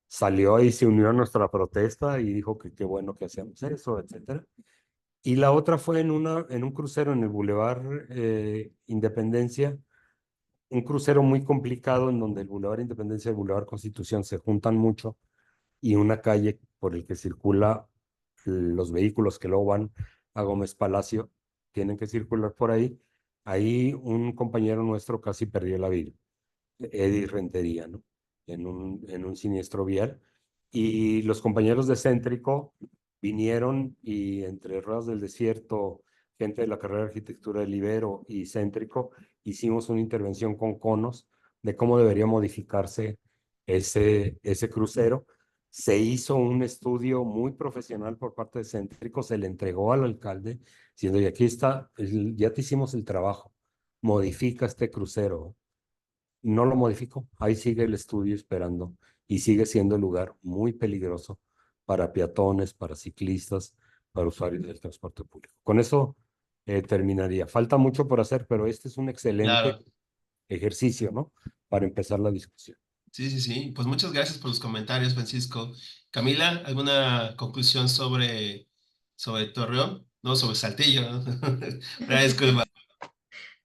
[SPEAKER 4] salió y se unió a nuestra protesta y dijo que qué bueno que hacemos eso, etcétera. Y la otra fue en un crucero en el Boulevard Independencia, un crucero muy complicado en donde el Boulevard Independencia y el Boulevard Constitución se juntan mucho y una calle por el que circula los vehículos que luego van a Gómez Palacio tienen que circular por ahí. Ahí un compañero nuestro casi perdió la vida, Eddie Rentería, ¿no? En un siniestro vial. Y los compañeros de Céntrico vinieron y entre Ruedas del Desierto, gente de la carrera de arquitectura del Ibero y Céntrico, hicimos una intervención con conos de cómo debería modificarse ese crucero. Se hizo un estudio muy profesional por parte de Céntrico, se le entregó al alcalde, diciendo, y aquí está, ya te hicimos el trabajo, modifica este crucero. No lo modificó, ahí sigue el estudio esperando y sigue siendo el lugar muy peligroso para peatones, para ciclistas, para usuarios del transporte público. Con eso terminaría. Falta mucho por hacer, pero este es un excelente
[SPEAKER 1] Claro.
[SPEAKER 4] ejercicio, ¿no? Para empezar la discusión.
[SPEAKER 1] Sí, sí, sí. Pues muchas gracias por los comentarios, Francisco. Camila, ¿alguna conclusión sobre Torreón? No, sobre Saltillo, ¿no? Una disculpa.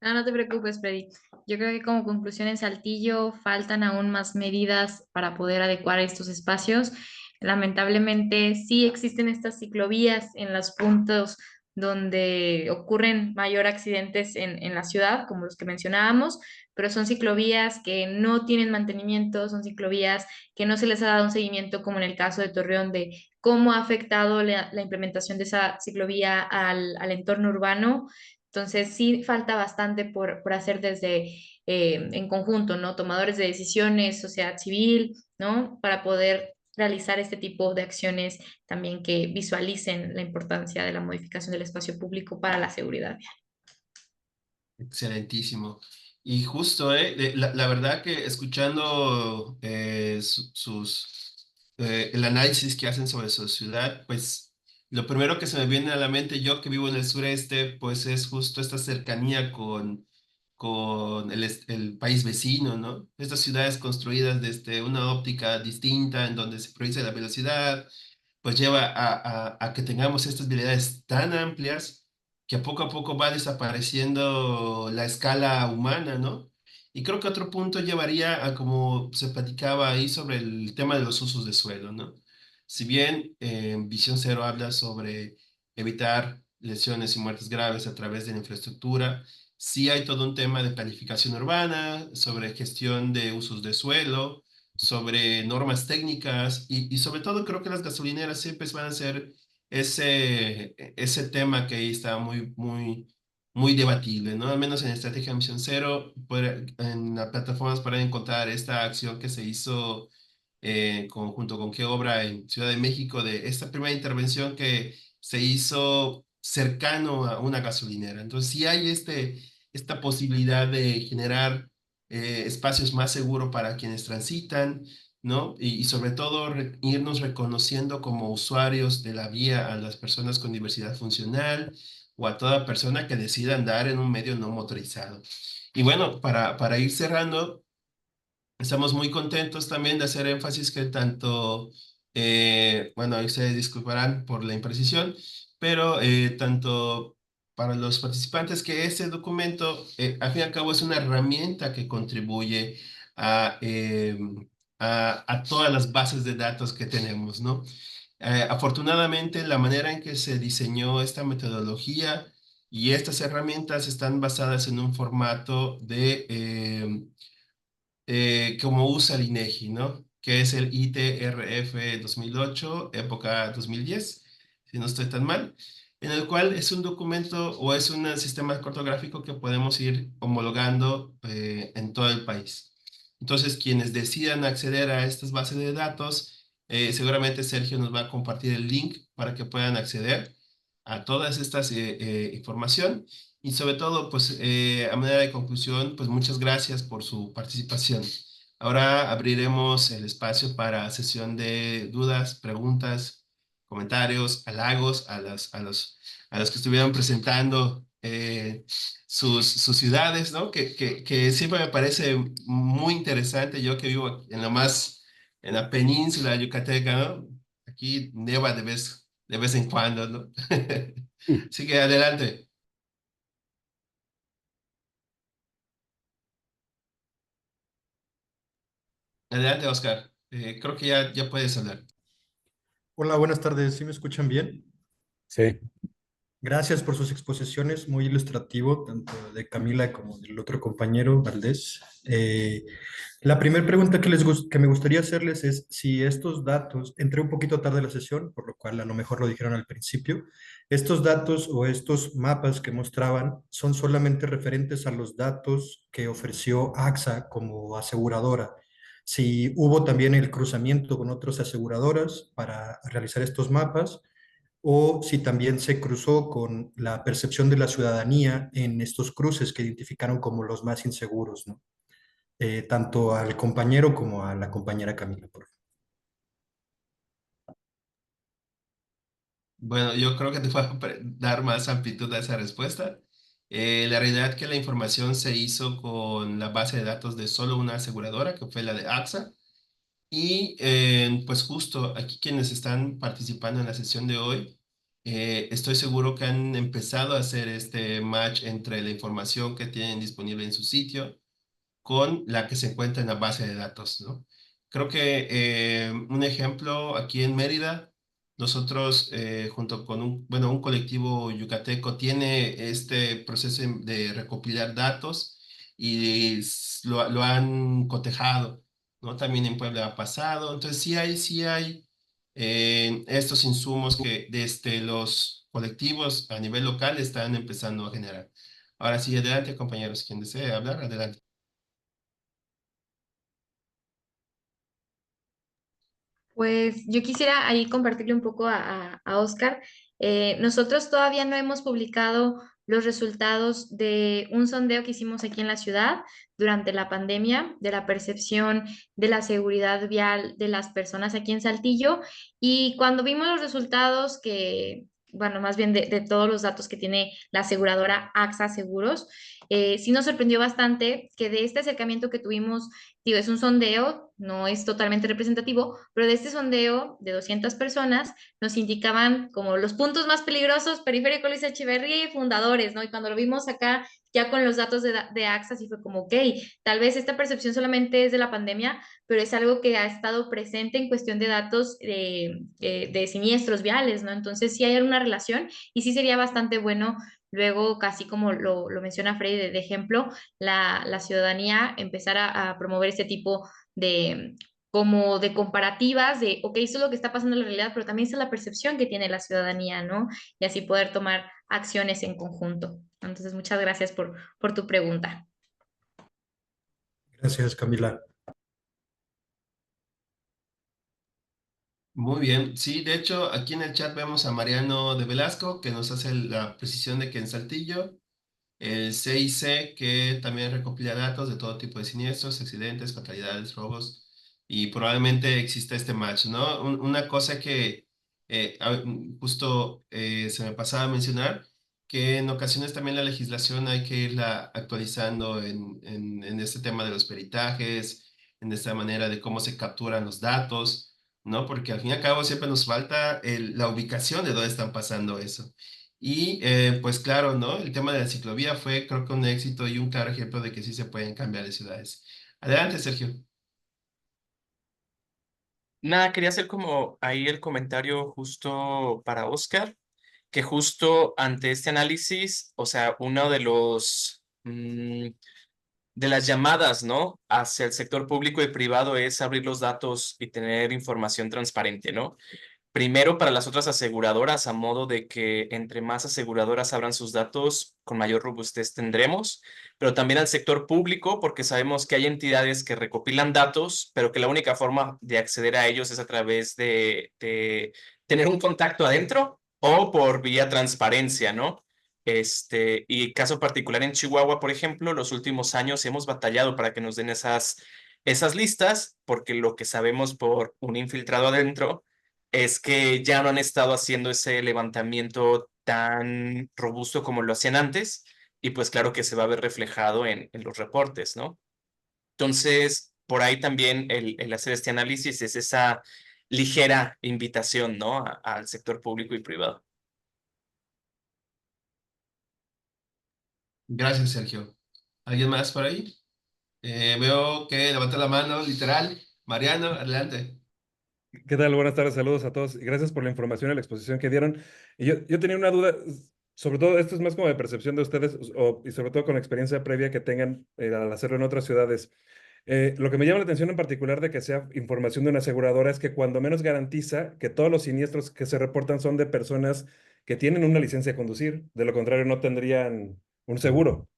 [SPEAKER 3] No, no te preocupes, Freddy. Yo creo que como conclusión en Saltillo faltan aún más medidas para poder adecuar estos espacios. Lamentablemente sí existen estas ciclovías en los puntos donde ocurren mayor accidentes en la ciudad, como los que mencionábamos, pero son ciclovías que no tienen mantenimiento, son ciclovías que no se les ha dado un seguimiento, como en el caso de Torreón, de cómo ha afectado la implementación de esa ciclovía al entorno urbano. Entonces, sí falta bastante por hacer desde en conjunto, ¿no? Tomadores de decisiones, sociedad civil, ¿no? Para poder realizar este tipo de acciones también que visualicen la importancia de la modificación del espacio público para la seguridad.
[SPEAKER 1] Excelentísimo. Y justo, la verdad que escuchando el análisis que hacen sobre su ciudad, pues lo primero que se me viene a la mente, yo que vivo en el sureste, pues es justo esta cercanía con el país vecino, ¿no? Estas ciudades construidas desde una óptica distinta, en donde se prioriza la velocidad, pues lleva a que tengamos estas habilidades tan amplias que a poco va desapareciendo la escala humana, ¿no? Y creo que otro punto llevaría a, como se platicaba ahí, sobre el tema de los usos de suelo, ¿no? Si bien Visión Cero habla sobre evitar lesiones y muertes graves a través de la infraestructura, sí hay todo un tema de planificación urbana, sobre gestión de usos de suelo, sobre normas técnicas y sobre todo creo que las gasolineras siempre van a ser ese tema que ahí está muy debatible, ¿no? Al menos en Estrategia Misión Cero, en las plataformas para encontrar esta acción que se hizo junto con qué obra en Ciudad de México, de esta primera intervención que se hizo cercano a una gasolinera. Entonces sí hay esta posibilidad de generar espacios más seguros para quienes transitan, ¿no? Y sobre todo irnos reconociendo como usuarios de la vía a las personas con diversidad funcional o a toda persona que decida andar en un medio no motorizado. Y bueno, para ir cerrando, estamos muy contentos también de hacer énfasis que tanto, bueno, ahí ustedes disculparán por la imprecisión, pero tanto para los participantes que este documento, al fin y al cabo, es una herramienta que contribuye a, a todas las bases de datos que tenemos, ¿no? Afortunadamente, la manera en que se diseñó esta metodología y estas herramientas están basadas en un formato de como usa el INEGI, ¿no? Que es el ITRF 2008, época 2010, si no estoy tan mal, en el cual es un documento o es un sistema cartográfico que podemos ir homologando en todo el país. Entonces, quienes decidan acceder a estas bases de datos, seguramente Sergio nos va a compartir el link para que puedan acceder a todas estas información. Y sobre todo, pues a manera de conclusión, pues muchas gracias por su participación. Ahora abriremos el espacio para sesión de dudas, preguntas, comentarios, halagos a los que estuvieron presentando sus ciudades, ¿no? Que siempre me parece muy interesante. Yo que vivo en la península yucateca, ¿no? Aquí neva de vez en cuando, ¿no? Así que adelante. Adelante, Oscar. Creo que ya puedes hablar.
[SPEAKER 5] Hola, buenas tardes. ¿Sí me escuchan bien?
[SPEAKER 4] Sí,
[SPEAKER 5] Gracias por sus exposiciones, muy ilustrativo, tanto de Camila como del otro compañero, Valdés. La primera pregunta que me gustaría hacerles es si estos datos, entré un poquito tarde a la sesión, por lo cual a lo mejor lo dijeron al principio, estos datos o estos mapas que mostraban son solamente referentes a los datos que ofreció AXA como aseguradora. Si hubo también el cruzamiento con otras aseguradoras para realizar estos mapas o si también se cruzó con la percepción de la ciudadanía en estos cruces que identificaron como los más inseguros, ¿no? Tanto al compañero como a la compañera Camila, por favor.
[SPEAKER 1] Bueno, yo creo que te puedo dar más amplitud a esa respuesta. La realidad es que la información se hizo con la base de datos de solo una aseguradora, que fue la de AXA. Y pues justo aquí quienes están participando en la sesión de hoy, estoy seguro que han empezado a hacer este match entre la información que tienen disponible en su sitio con la que se encuentra en la base de datos, ¿no? Creo que un ejemplo aquí en Mérida, nosotros junto con bueno, un colectivo yucateco tiene este proceso de recopilar datos y lo han cotejado, ¿no? También en Puebla ha pasado, entonces sí hay estos insumos que desde los colectivos a nivel local están empezando a generar. Ahora sí, adelante compañeros, quien desee hablar, adelante.
[SPEAKER 3] Pues yo quisiera ahí compartirle un poco a Oscar. Nosotros todavía no hemos publicado los resultados de un sondeo que hicimos aquí en la ciudad durante la pandemia, de la percepción de la seguridad vial de las personas aquí en Saltillo. Y cuando vimos los resultados que, bueno, más bien de todos los datos que tiene la aseguradora AXA Seguros, sí nos sorprendió bastante que de este acercamiento que tuvimos, digo, es un sondeo, no es totalmente representativo, pero de este sondeo de 200 personas nos indicaban como los puntos más peligrosos, Periférico Luis Echeverría y fundadores, ¿no? Y cuando lo vimos acá, ya con los datos de AXA, sí fue como, ok, tal vez esta percepción solamente es de la pandemia, pero es algo que ha estado presente en cuestión de datos de siniestros viales, ¿no? Entonces sí hay una relación y sí sería bastante bueno. Luego, casi como lo menciona Freddy de ejemplo, la ciudadanía empezar a promover este tipo de como de comparativas de, ok, esto es lo que está pasando en la realidad, pero también es la percepción que tiene la ciudadanía, ¿no? Y así poder tomar acciones en conjunto. Entonces, muchas gracias por tu pregunta.
[SPEAKER 5] Gracias, Camila.
[SPEAKER 1] Muy bien, sí, de hecho, aquí en el chat vemos a Mariano de Velasco que nos hace la precisión de que en Saltillo el CIC, que también recopila datos de todo tipo de siniestros, accidentes, fatalidades, robos, y probablemente exista este match, ¿no? Una cosa que justo se me pasaba a mencionar, que en ocasiones también la legislación hay que irla actualizando en este tema de los peritajes, en esta manera de cómo se capturan los datos, ¿no? Porque al fin y al cabo siempre nos falta la ubicación de dónde están pasando eso. Y pues claro, ¿no? El tema de la ciclovía fue creo que un éxito y un claro ejemplo de que sí se pueden cambiar de ciudades. Adelante, Sergio.
[SPEAKER 2] Nada, quería hacer como ahí el comentario justo para Oscar, que justo ante este análisis, o sea, uno de de las llamadas, ¿no? Hacia el sector público y privado es abrir los datos y tener información transparente, ¿no? Primero para las otras aseguradoras, a modo de que entre más aseguradoras abran sus datos, con mayor robustez tendremos, pero también al sector público, porque sabemos que hay entidades que recopilan datos, pero que la única forma de acceder a ellos es a través de tener un contacto adentro o por vía transparencia, ¿no? Y caso particular en Chihuahua, por ejemplo, los últimos años hemos batallado para que nos den esas listas, porque lo que sabemos por un infiltrado adentro es que ya no han estado haciendo ese levantamiento tan robusto como lo hacían antes, y pues claro que se va a ver reflejado en los reportes, ¿no? Entonces, por ahí también el hacer este análisis es esa ligera invitación, ¿no? Al sector público y privado.
[SPEAKER 1] Gracias, Sergio. ¿Alguien más por ahí? Veo que levanta la mano, literal. Mariano, adelante.
[SPEAKER 6] ¿Qué tal? Buenas tardes, saludos a todos. Y gracias por la información y la exposición que dieron. Y yo tenía una duda, sobre todo, esto es más como de percepción de ustedes y sobre todo con la experiencia previa que tengan al hacerlo en otras ciudades. Lo que me llama la atención en particular de que sea información de una aseguradora es que cuando menos garantiza que todos los siniestros que se reportan son de personas que tienen una licencia de conducir, de lo contrario no tendrían un seguro.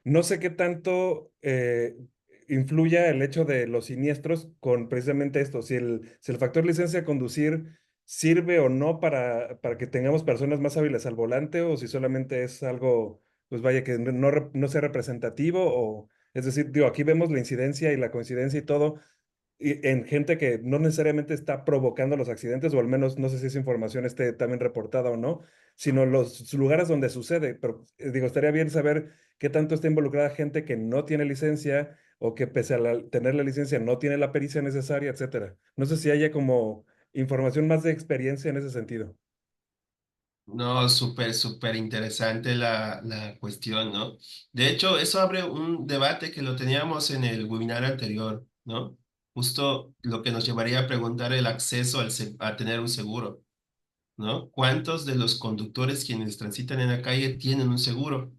[SPEAKER 6] No sé qué tanto influya el hecho de los siniestros con precisamente esto, si el factor licencia de conducir sirve o no para que tengamos personas más hábiles al volante o si solamente es algo, pues vaya, que no sea representativo o, es decir, digo, aquí vemos la incidencia y la coincidencia y todo, en gente que no necesariamente está provocando los accidentes, o al menos no sé si esa información esté también reportada o no, sino los lugares donde sucede. Pero digo, estaría bien saber qué tanto está involucrada gente que no tiene licencia o que pese a tener la licencia no tiene la pericia necesaria, etcétera. No sé si haya como información más de experiencia en ese sentido.
[SPEAKER 1] No, súper, súper interesante la cuestión, ¿no? De hecho, eso abre un debate que lo teníamos en el webinar anterior, ¿no? Justo lo que nos llevaría a preguntar el acceso a tener un seguro, ¿no? ¿Cuántos de los conductores quienes transitan en la calle tienen un seguro?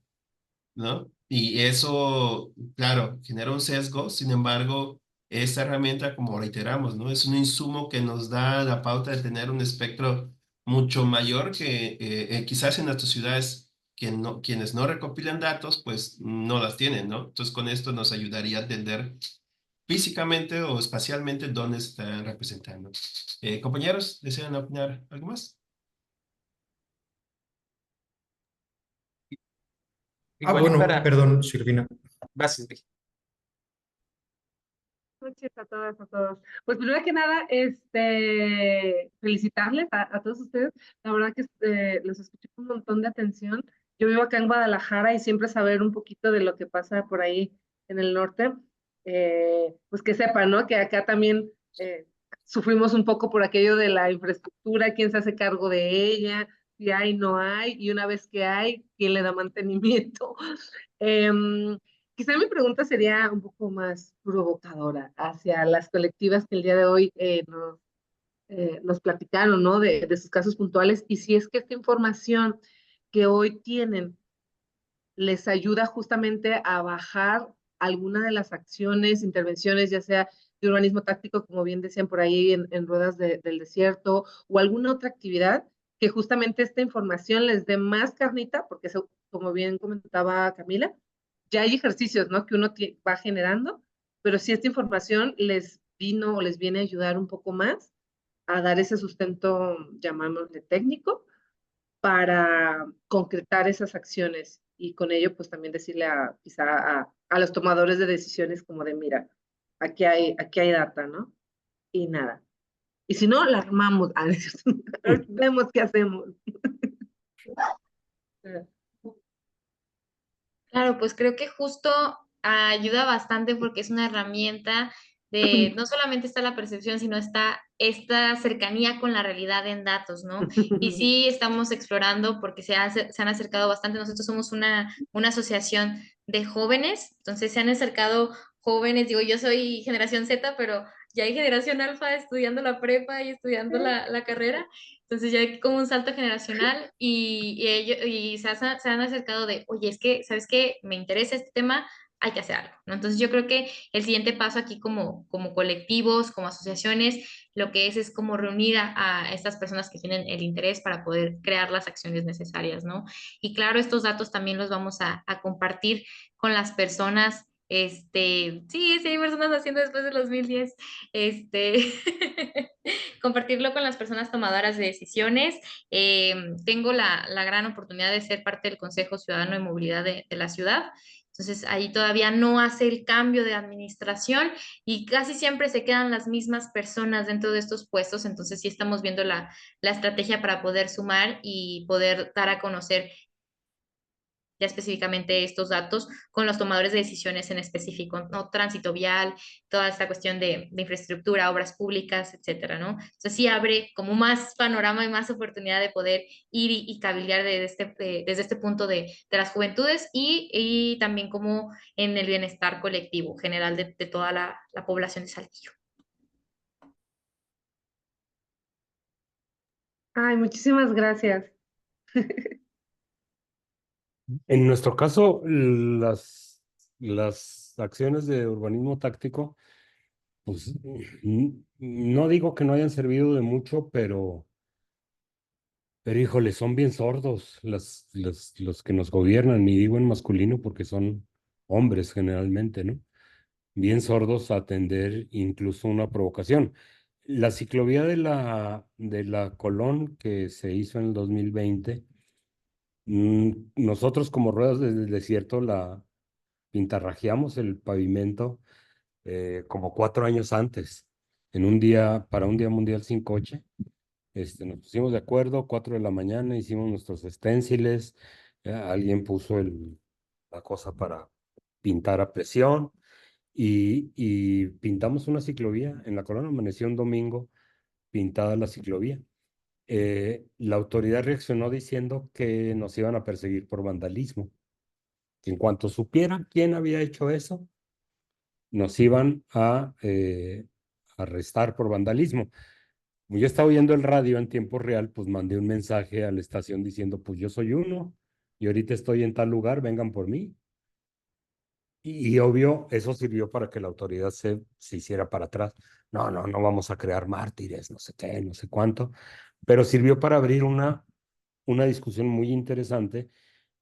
[SPEAKER 1] ¿No? Y eso, claro, genera un sesgo, sin embargo, esta herramienta, como reiteramos, ¿no? Es un insumo que nos da la pauta de tener un espectro mucho mayor que quizás en nuestras ciudades quienes no recopilan datos, pues no las tienen, ¿no? Entonces con esto nos ayudaría a entender físicamente o espacialmente dónde se están representando. Compañeros, ¿desean opinar algo más?
[SPEAKER 2] Igual y
[SPEAKER 5] Bueno,
[SPEAKER 2] para...
[SPEAKER 5] perdón, Silvina.
[SPEAKER 2] Vas, Silvi.
[SPEAKER 7] Noches a todas, a todos. Pues primero que nada, felicitarles a todos ustedes. La verdad que los escuché con un montón de atención. Yo vivo acá en Guadalajara y siempre saber un poquito de lo que pasa por ahí en el norte, pues que sepan, ¿no? Que acá también sufrimos un poco por aquello de la infraestructura, quién se hace cargo de ella, si hay, no hay, y una vez que hay, quién le da mantenimiento. Em, Quizá mi pregunta sería un poco más provocadora hacia las colectivas que el día de hoy nos platicaron, ¿no? De sus casos puntuales y si es que esta información que hoy tienen les ayuda justamente a bajar alguna de las acciones, intervenciones, ya sea de urbanismo táctico, como bien decían por ahí en Ruedas del Desierto, o alguna otra actividad que justamente esta información les dé más carnita, porque eso, como bien comentaba Camila, ya hay ejercicios, ¿no? Que uno va generando, pero si esta información les vino o les viene a ayudar un poco más a dar ese sustento, llamámosle técnico, para concretar esas acciones y con ello pues también decirle quizá a los tomadores de decisiones como de, mira, aquí hay data, ¿no? Y nada. Y si no, la armamos. Vemos qué hacemos.
[SPEAKER 3] Claro, pues creo que justo ayuda bastante porque es una herramienta de no solamente está la percepción, sino está esta cercanía con la realidad en datos, ¿no? Y sí estamos explorando porque se han acercado bastante. Nosotros somos una asociación de jóvenes, entonces se han acercado jóvenes, digo, yo soy generación Z, pero ya hay generación alfa estudiando la prepa y estudiando la carrera. Entonces ya hay como un salto generacional se han acercado de, oye, es que, ¿sabes qué? Me interesa este tema, hay que hacer algo, ¿no? Entonces yo creo que el siguiente paso aquí como colectivos, como asociaciones, lo que es como reunir a estas personas que tienen el interés para poder crear las acciones necesarias, ¿no? Y claro, estos datos también los vamos a compartir con las personas. Sí, hay personas haciendo después de los 2010, este, compartirlo con las personas tomadoras de decisiones. Tengo la gran oportunidad de ser parte del Consejo Ciudadano de Movilidad de la ciudad. Entonces, ahí todavía no hace el cambio de administración y casi siempre se quedan las mismas personas dentro de estos puestos. Entonces, sí estamos viendo la estrategia para poder sumar y poder dar a conocer ya específicamente estos datos con los tomadores de decisiones en específico, ¿no? Tránsito vial, toda esta cuestión de infraestructura, obras públicas, etcétera, ¿no? Entonces sí abre como más panorama y más oportunidad de poder ir y cabildear desde este punto de las juventudes y también como en el bienestar colectivo general de toda la población de Saltillo.
[SPEAKER 7] Ay, muchísimas gracias.
[SPEAKER 4] En nuestro caso, las acciones de urbanismo táctico, pues no digo que no hayan servido de mucho, pero híjole, son bien sordos los que nos gobiernan, y digo en masculino porque son hombres generalmente, ¿no? Bien sordos a atender incluso una provocación. La ciclovía de la Colón que se hizo en el 2020, nosotros como Ruedas del Desierto la pintarrajeamos el pavimento como 4 años antes, para un día mundial sin coche. Nos pusimos de acuerdo, 4 de la mañana, hicimos nuestros esténciles, alguien puso la cosa para pintar a presión y pintamos una ciclovía. En la Corona amaneció un domingo pintada la ciclovía. La autoridad reaccionó diciendo que nos iban a perseguir por vandalismo. Que en cuanto supieran quién había hecho eso, nos iban a arrestar por vandalismo. Como yo estaba oyendo el radio en tiempo real, pues mandé un mensaje a la estación diciendo, pues yo soy uno y ahorita estoy en tal lugar, vengan por mí. Y obvio, eso sirvió para que la autoridad se hiciera para atrás. No vamos a crear mártires, no sé qué, no sé cuánto, pero sirvió para abrir una discusión muy interesante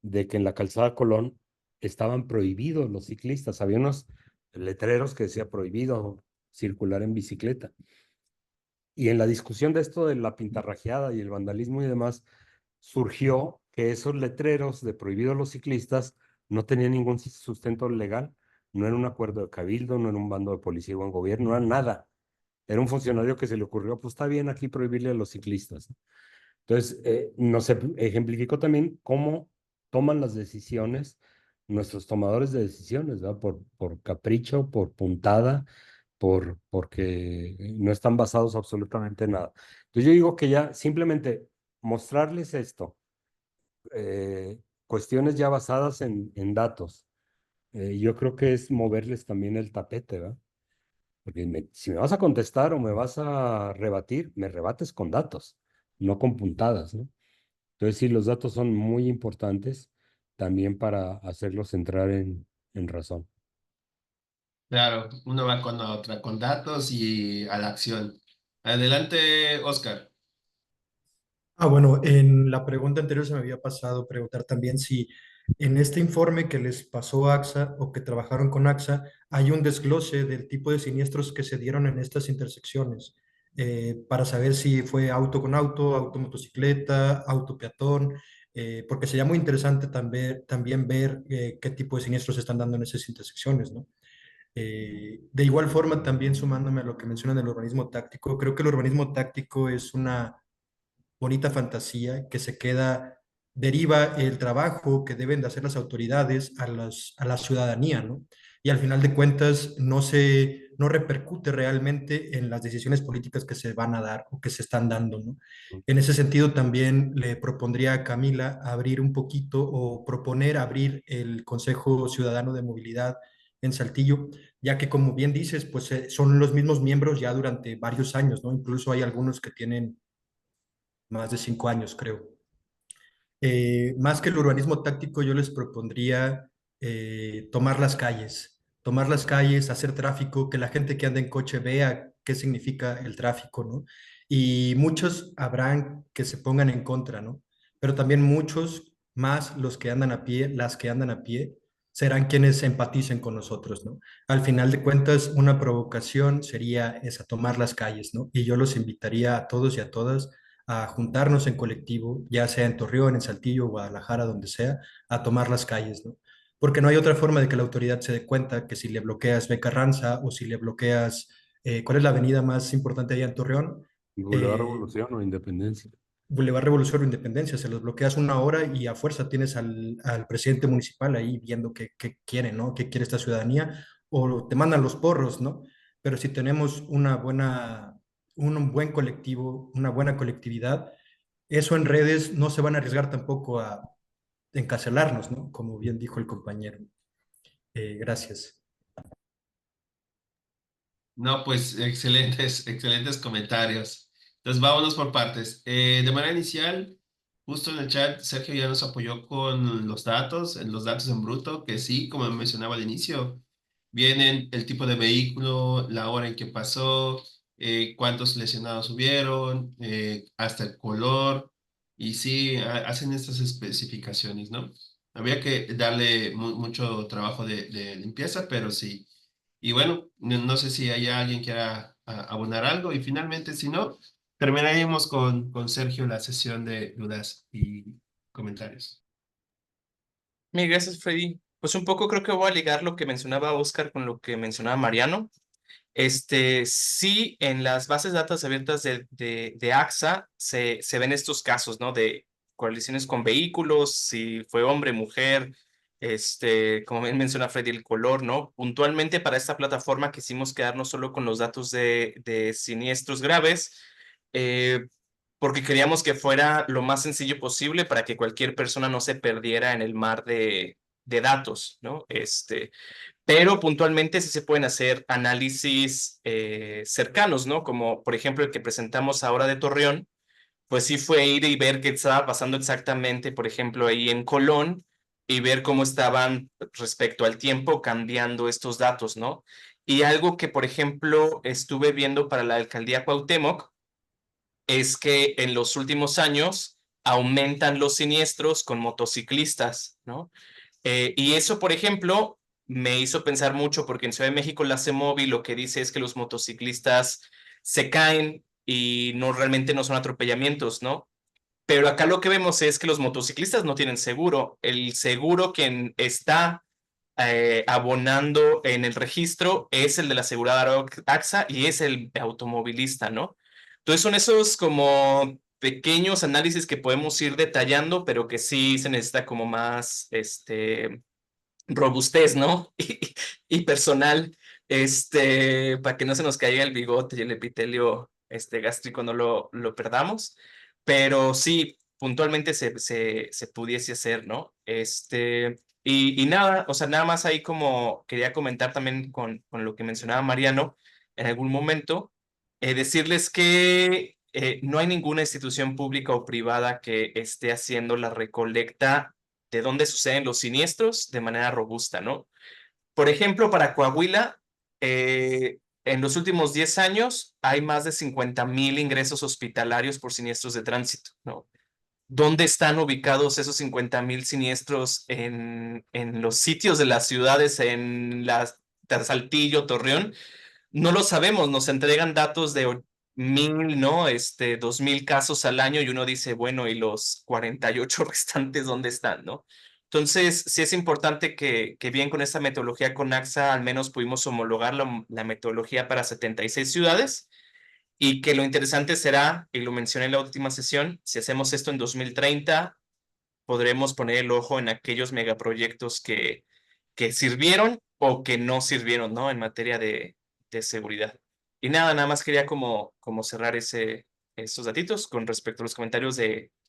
[SPEAKER 4] de que en la calzada Colón estaban prohibidos los ciclistas. Había unos letreros que decía prohibido circular en bicicleta. Y en la discusión de esto de la pintarrajeada y el vandalismo y demás, surgió que esos letreros de prohibido a los ciclistas no tenían ningún sustento legal. No era un acuerdo de cabildo, no era un bando de policía o un gobierno, no era nada. Era un funcionario que se le ocurrió, pues está bien aquí prohibirle a los ciclistas. Entonces, nos ejemplificó también cómo toman las decisiones nuestros tomadores de decisiones, ¿verdad? Por capricho, por puntada, porque no están basados absolutamente en nada. Entonces yo digo que ya simplemente mostrarles esto, cuestiones ya basadas en datos, yo creo que es moverles también el tapete, ¿verdad? Porque si me vas a contestar o me vas a rebatir, me rebates con datos, no con puntadas, ¿no? Entonces sí, los datos son muy importantes también para hacerlos entrar en razón.
[SPEAKER 1] Claro, uno va con la otra, con datos y a la acción. Adelante, Oscar.
[SPEAKER 5] Bueno, en la pregunta anterior se me había pasado preguntar también si en este informe que les pasó AXA o que trabajaron con AXA hay un desglose del tipo de siniestros que se dieron en estas intersecciones, para saber si fue auto con auto, auto motocicleta, auto peatón, porque sería muy interesante también ver qué tipo de siniestros se están dando en esas intersecciones, ¿no? De igual forma, también sumándome a lo que mencionan del urbanismo táctico, creo que el urbanismo táctico es una bonita fantasía que se queda, deriva el trabajo que deben de hacer las autoridades a la ciudadanía, ¿no? Y al final de cuentas no repercute realmente en las decisiones políticas que se van a dar o que se están dando, ¿no? En ese sentido, también le propondría a Camila abrir un poquito o proponer abrir el Consejo Ciudadano de Movilidad en Saltillo, ya que como bien dices, pues son los mismos miembros ya durante varios años, ¿no? Incluso hay algunos que tienen más de 5 años, creo. Más que el urbanismo táctico, yo les propondría tomar las calles, hacer tráfico, que la gente que anda en coche vea qué significa el tráfico, ¿no? Y muchos habrán que se pongan en contra, ¿no? Pero también muchos más los que andan a pie, las que andan a pie, serán quienes empaticen con nosotros, ¿no? Al final de cuentas, una provocación sería esa, tomar las calles, ¿no? Y yo los invitaría a todos y a todas a juntarnos en colectivo, ya sea en Torreón, en Saltillo, Guadalajara, donde sea, a tomar las calles, ¿no? Porque no hay otra forma de que la autoridad se dé cuenta que si le bloqueas Beca Carranza o si le bloqueas, ¿cuál es la avenida más importante allá en Torreón?
[SPEAKER 4] Boulevard
[SPEAKER 5] Eh,
[SPEAKER 4] Revolución o Independencia.
[SPEAKER 5] Boulevard Revolución o Independencia, se los bloqueas una hora y a fuerza tienes al presidente municipal ahí viendo qué quiere, ¿no? ¿Qué quiere esta ciudadanía? O te mandan los porros, ¿no? Pero si tenemos un buen colectivo, una buena colectividad, eso en redes no se van a arriesgar tampoco a encarcelarnos, ¿no? Como bien dijo el compañero. Gracias.
[SPEAKER 1] No, pues excelentes, excelentes comentarios. Entonces, vámonos por partes. De manera inicial, justo en el chat, Sergio ya nos apoyó con los datos, en los datos en bruto, que sí, como mencionaba al inicio, vienen el tipo de vehículo, la hora en que pasó, cuántos lesionados hubieron, hasta el color, y sí, hacen estas especificaciones, ¿no? Habría que darle mucho trabajo de limpieza, pero sí. Y bueno, no sé si hay alguien que quiera abonar algo. Y finalmente, si no, terminaremos con Sergio la sesión de dudas y comentarios.
[SPEAKER 2] Mil gracias, Freddy. Pues un poco creo que voy a ligar lo que mencionaba Oscar con lo que mencionaba Mariano. Sí, en las bases de datos abiertas de AXA se ven estos casos, ¿no? De colisiones con vehículos, si fue hombre, mujer, como bien menciona Freddy, el color, ¿no? Puntualmente para esta plataforma quisimos quedarnos solo con los datos de siniestros graves, eh, porque queríamos que fuera lo más sencillo posible para que cualquier persona no se perdiera en el mar de datos, ¿no? Pero puntualmente sí se pueden hacer análisis cercanos, ¿no? Como por ejemplo el que presentamos ahora de Torreón, pues sí fue ir y ver qué estaba pasando exactamente, por ejemplo, ahí en Colón y ver cómo estaban respecto al tiempo cambiando estos datos, ¿no? Y algo que, por ejemplo, estuve viendo para la alcaldía Cuauhtémoc es que en los últimos años aumentan los siniestros con motociclistas, ¿no? Y eso, por ejemplo, me hizo pensar mucho porque en Ciudad de México la CEMOVI lo que dice es que los motociclistas se caen y no realmente no son atropellamientos, ¿no? Pero acá lo que vemos es que los motociclistas no tienen seguro. El seguro quien está abonando en el registro es el de la aseguradora AXA y es el automovilista, ¿no? Entonces son esos como pequeños análisis que podemos ir detallando, pero que sí se necesita como más, robustez, ¿no? Y personal, para que no se nos caiga el bigote y el epitelio, gástrico no lo perdamos, pero sí, puntualmente se pudiese hacer, ¿no? Y nada, o sea, nada más ahí como quería comentar también con lo que mencionaba Mariano en algún momento, decirles que no hay ninguna institución pública o privada que esté haciendo la recolecta de dónde suceden los siniestros de manera robusta, ¿no? Por ejemplo, para Coahuila, en los últimos 10 años hay más de 50,000 ingresos hospitalarios por siniestros de tránsito, ¿no? ¿Dónde están ubicados esos 50,000 siniestros en los sitios de las ciudades, en Saltillo, Torreón? No lo sabemos, nos entregan datos 1000, ¿no? 2000 casos al año y uno dice, bueno, ¿y los 48 restantes dónde están, no? Entonces, sí es importante que bien con esta metodología con AXA al menos pudimos homologar la metodología para 76 ciudades y que lo interesante será, y lo mencioné en la última sesión, si hacemos esto en 2030, podremos poner el ojo en aquellos megaproyectos que sirvieron o que no sirvieron, ¿no? En materia de seguridad. Y nada más quería como cerrar esos datitos con respecto a los comentarios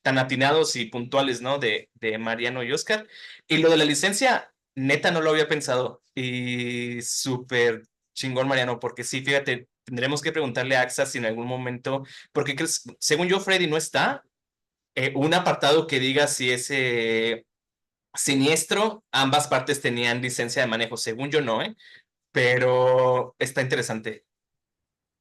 [SPEAKER 2] tan atinados y puntuales, ¿no? De Mariano y Oscar. Y lo de la licencia, neta, no lo había pensado. Y súper chingón, Mariano, porque sí, fíjate, tendremos que preguntarle a AXA si en algún momento, porque según yo, Freddy no está, un apartado que diga si ese siniestro, ambas partes tenían licencia de manejo, según yo no, ¿eh? Pero está interesante.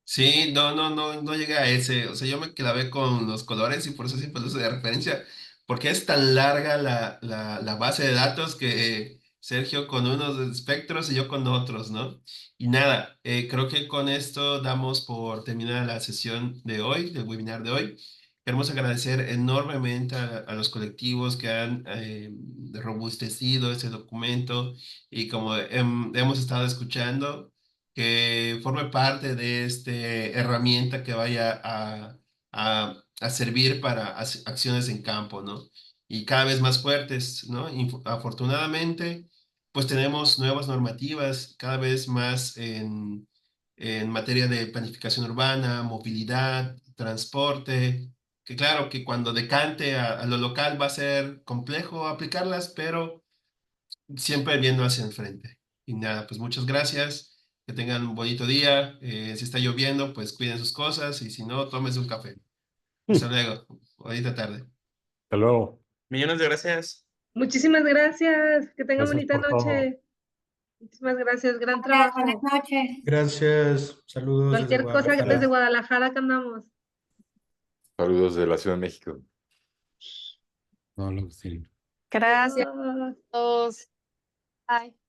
[SPEAKER 1] Sí, no llegué a ese. O sea, yo me clavé con los colores y por eso siempre lo uso de referencia, porque es tan larga la base de datos que Sergio con unos espectros y yo con otros, ¿no? Y nada, creo que con esto damos por terminada la sesión de hoy, del webinar de hoy. Queremos agradecer enormemente a los colectivos que han robustecido este documento y como hemos estado escuchando que forme parte de esta herramienta que vaya a servir para acciones en campo, ¿no? Y cada vez más fuertes, ¿no? Afortunadamente, pues tenemos nuevas normativas cada vez más en materia de planificación urbana, movilidad, transporte, que claro que cuando decante a lo local va a ser complejo aplicarlas, pero siempre viendo hacia el frente. Y nada, pues muchas gracias, que tengan un bonito día. Si está lloviendo, pues cuiden sus cosas y si no, tómense un café. Hasta luego, bonita tarde.
[SPEAKER 4] Hasta luego.
[SPEAKER 2] Millones de gracias.
[SPEAKER 7] Muchísimas gracias. Que tengan
[SPEAKER 4] Gracias
[SPEAKER 7] bonita
[SPEAKER 4] por todo.
[SPEAKER 7] noche. Muchísimas gracias. Gran
[SPEAKER 8] Buenas
[SPEAKER 7] trabajo.
[SPEAKER 8] noches.
[SPEAKER 5] Gracias, saludos desde
[SPEAKER 7] Cualquier cosa
[SPEAKER 5] Guadalajara.
[SPEAKER 7] desde Guadalajara que andamos.
[SPEAKER 9] Saludos de la Ciudad de México.
[SPEAKER 4] No, sí.
[SPEAKER 10] Gracias
[SPEAKER 7] Adiós.
[SPEAKER 10] a todos. Bye.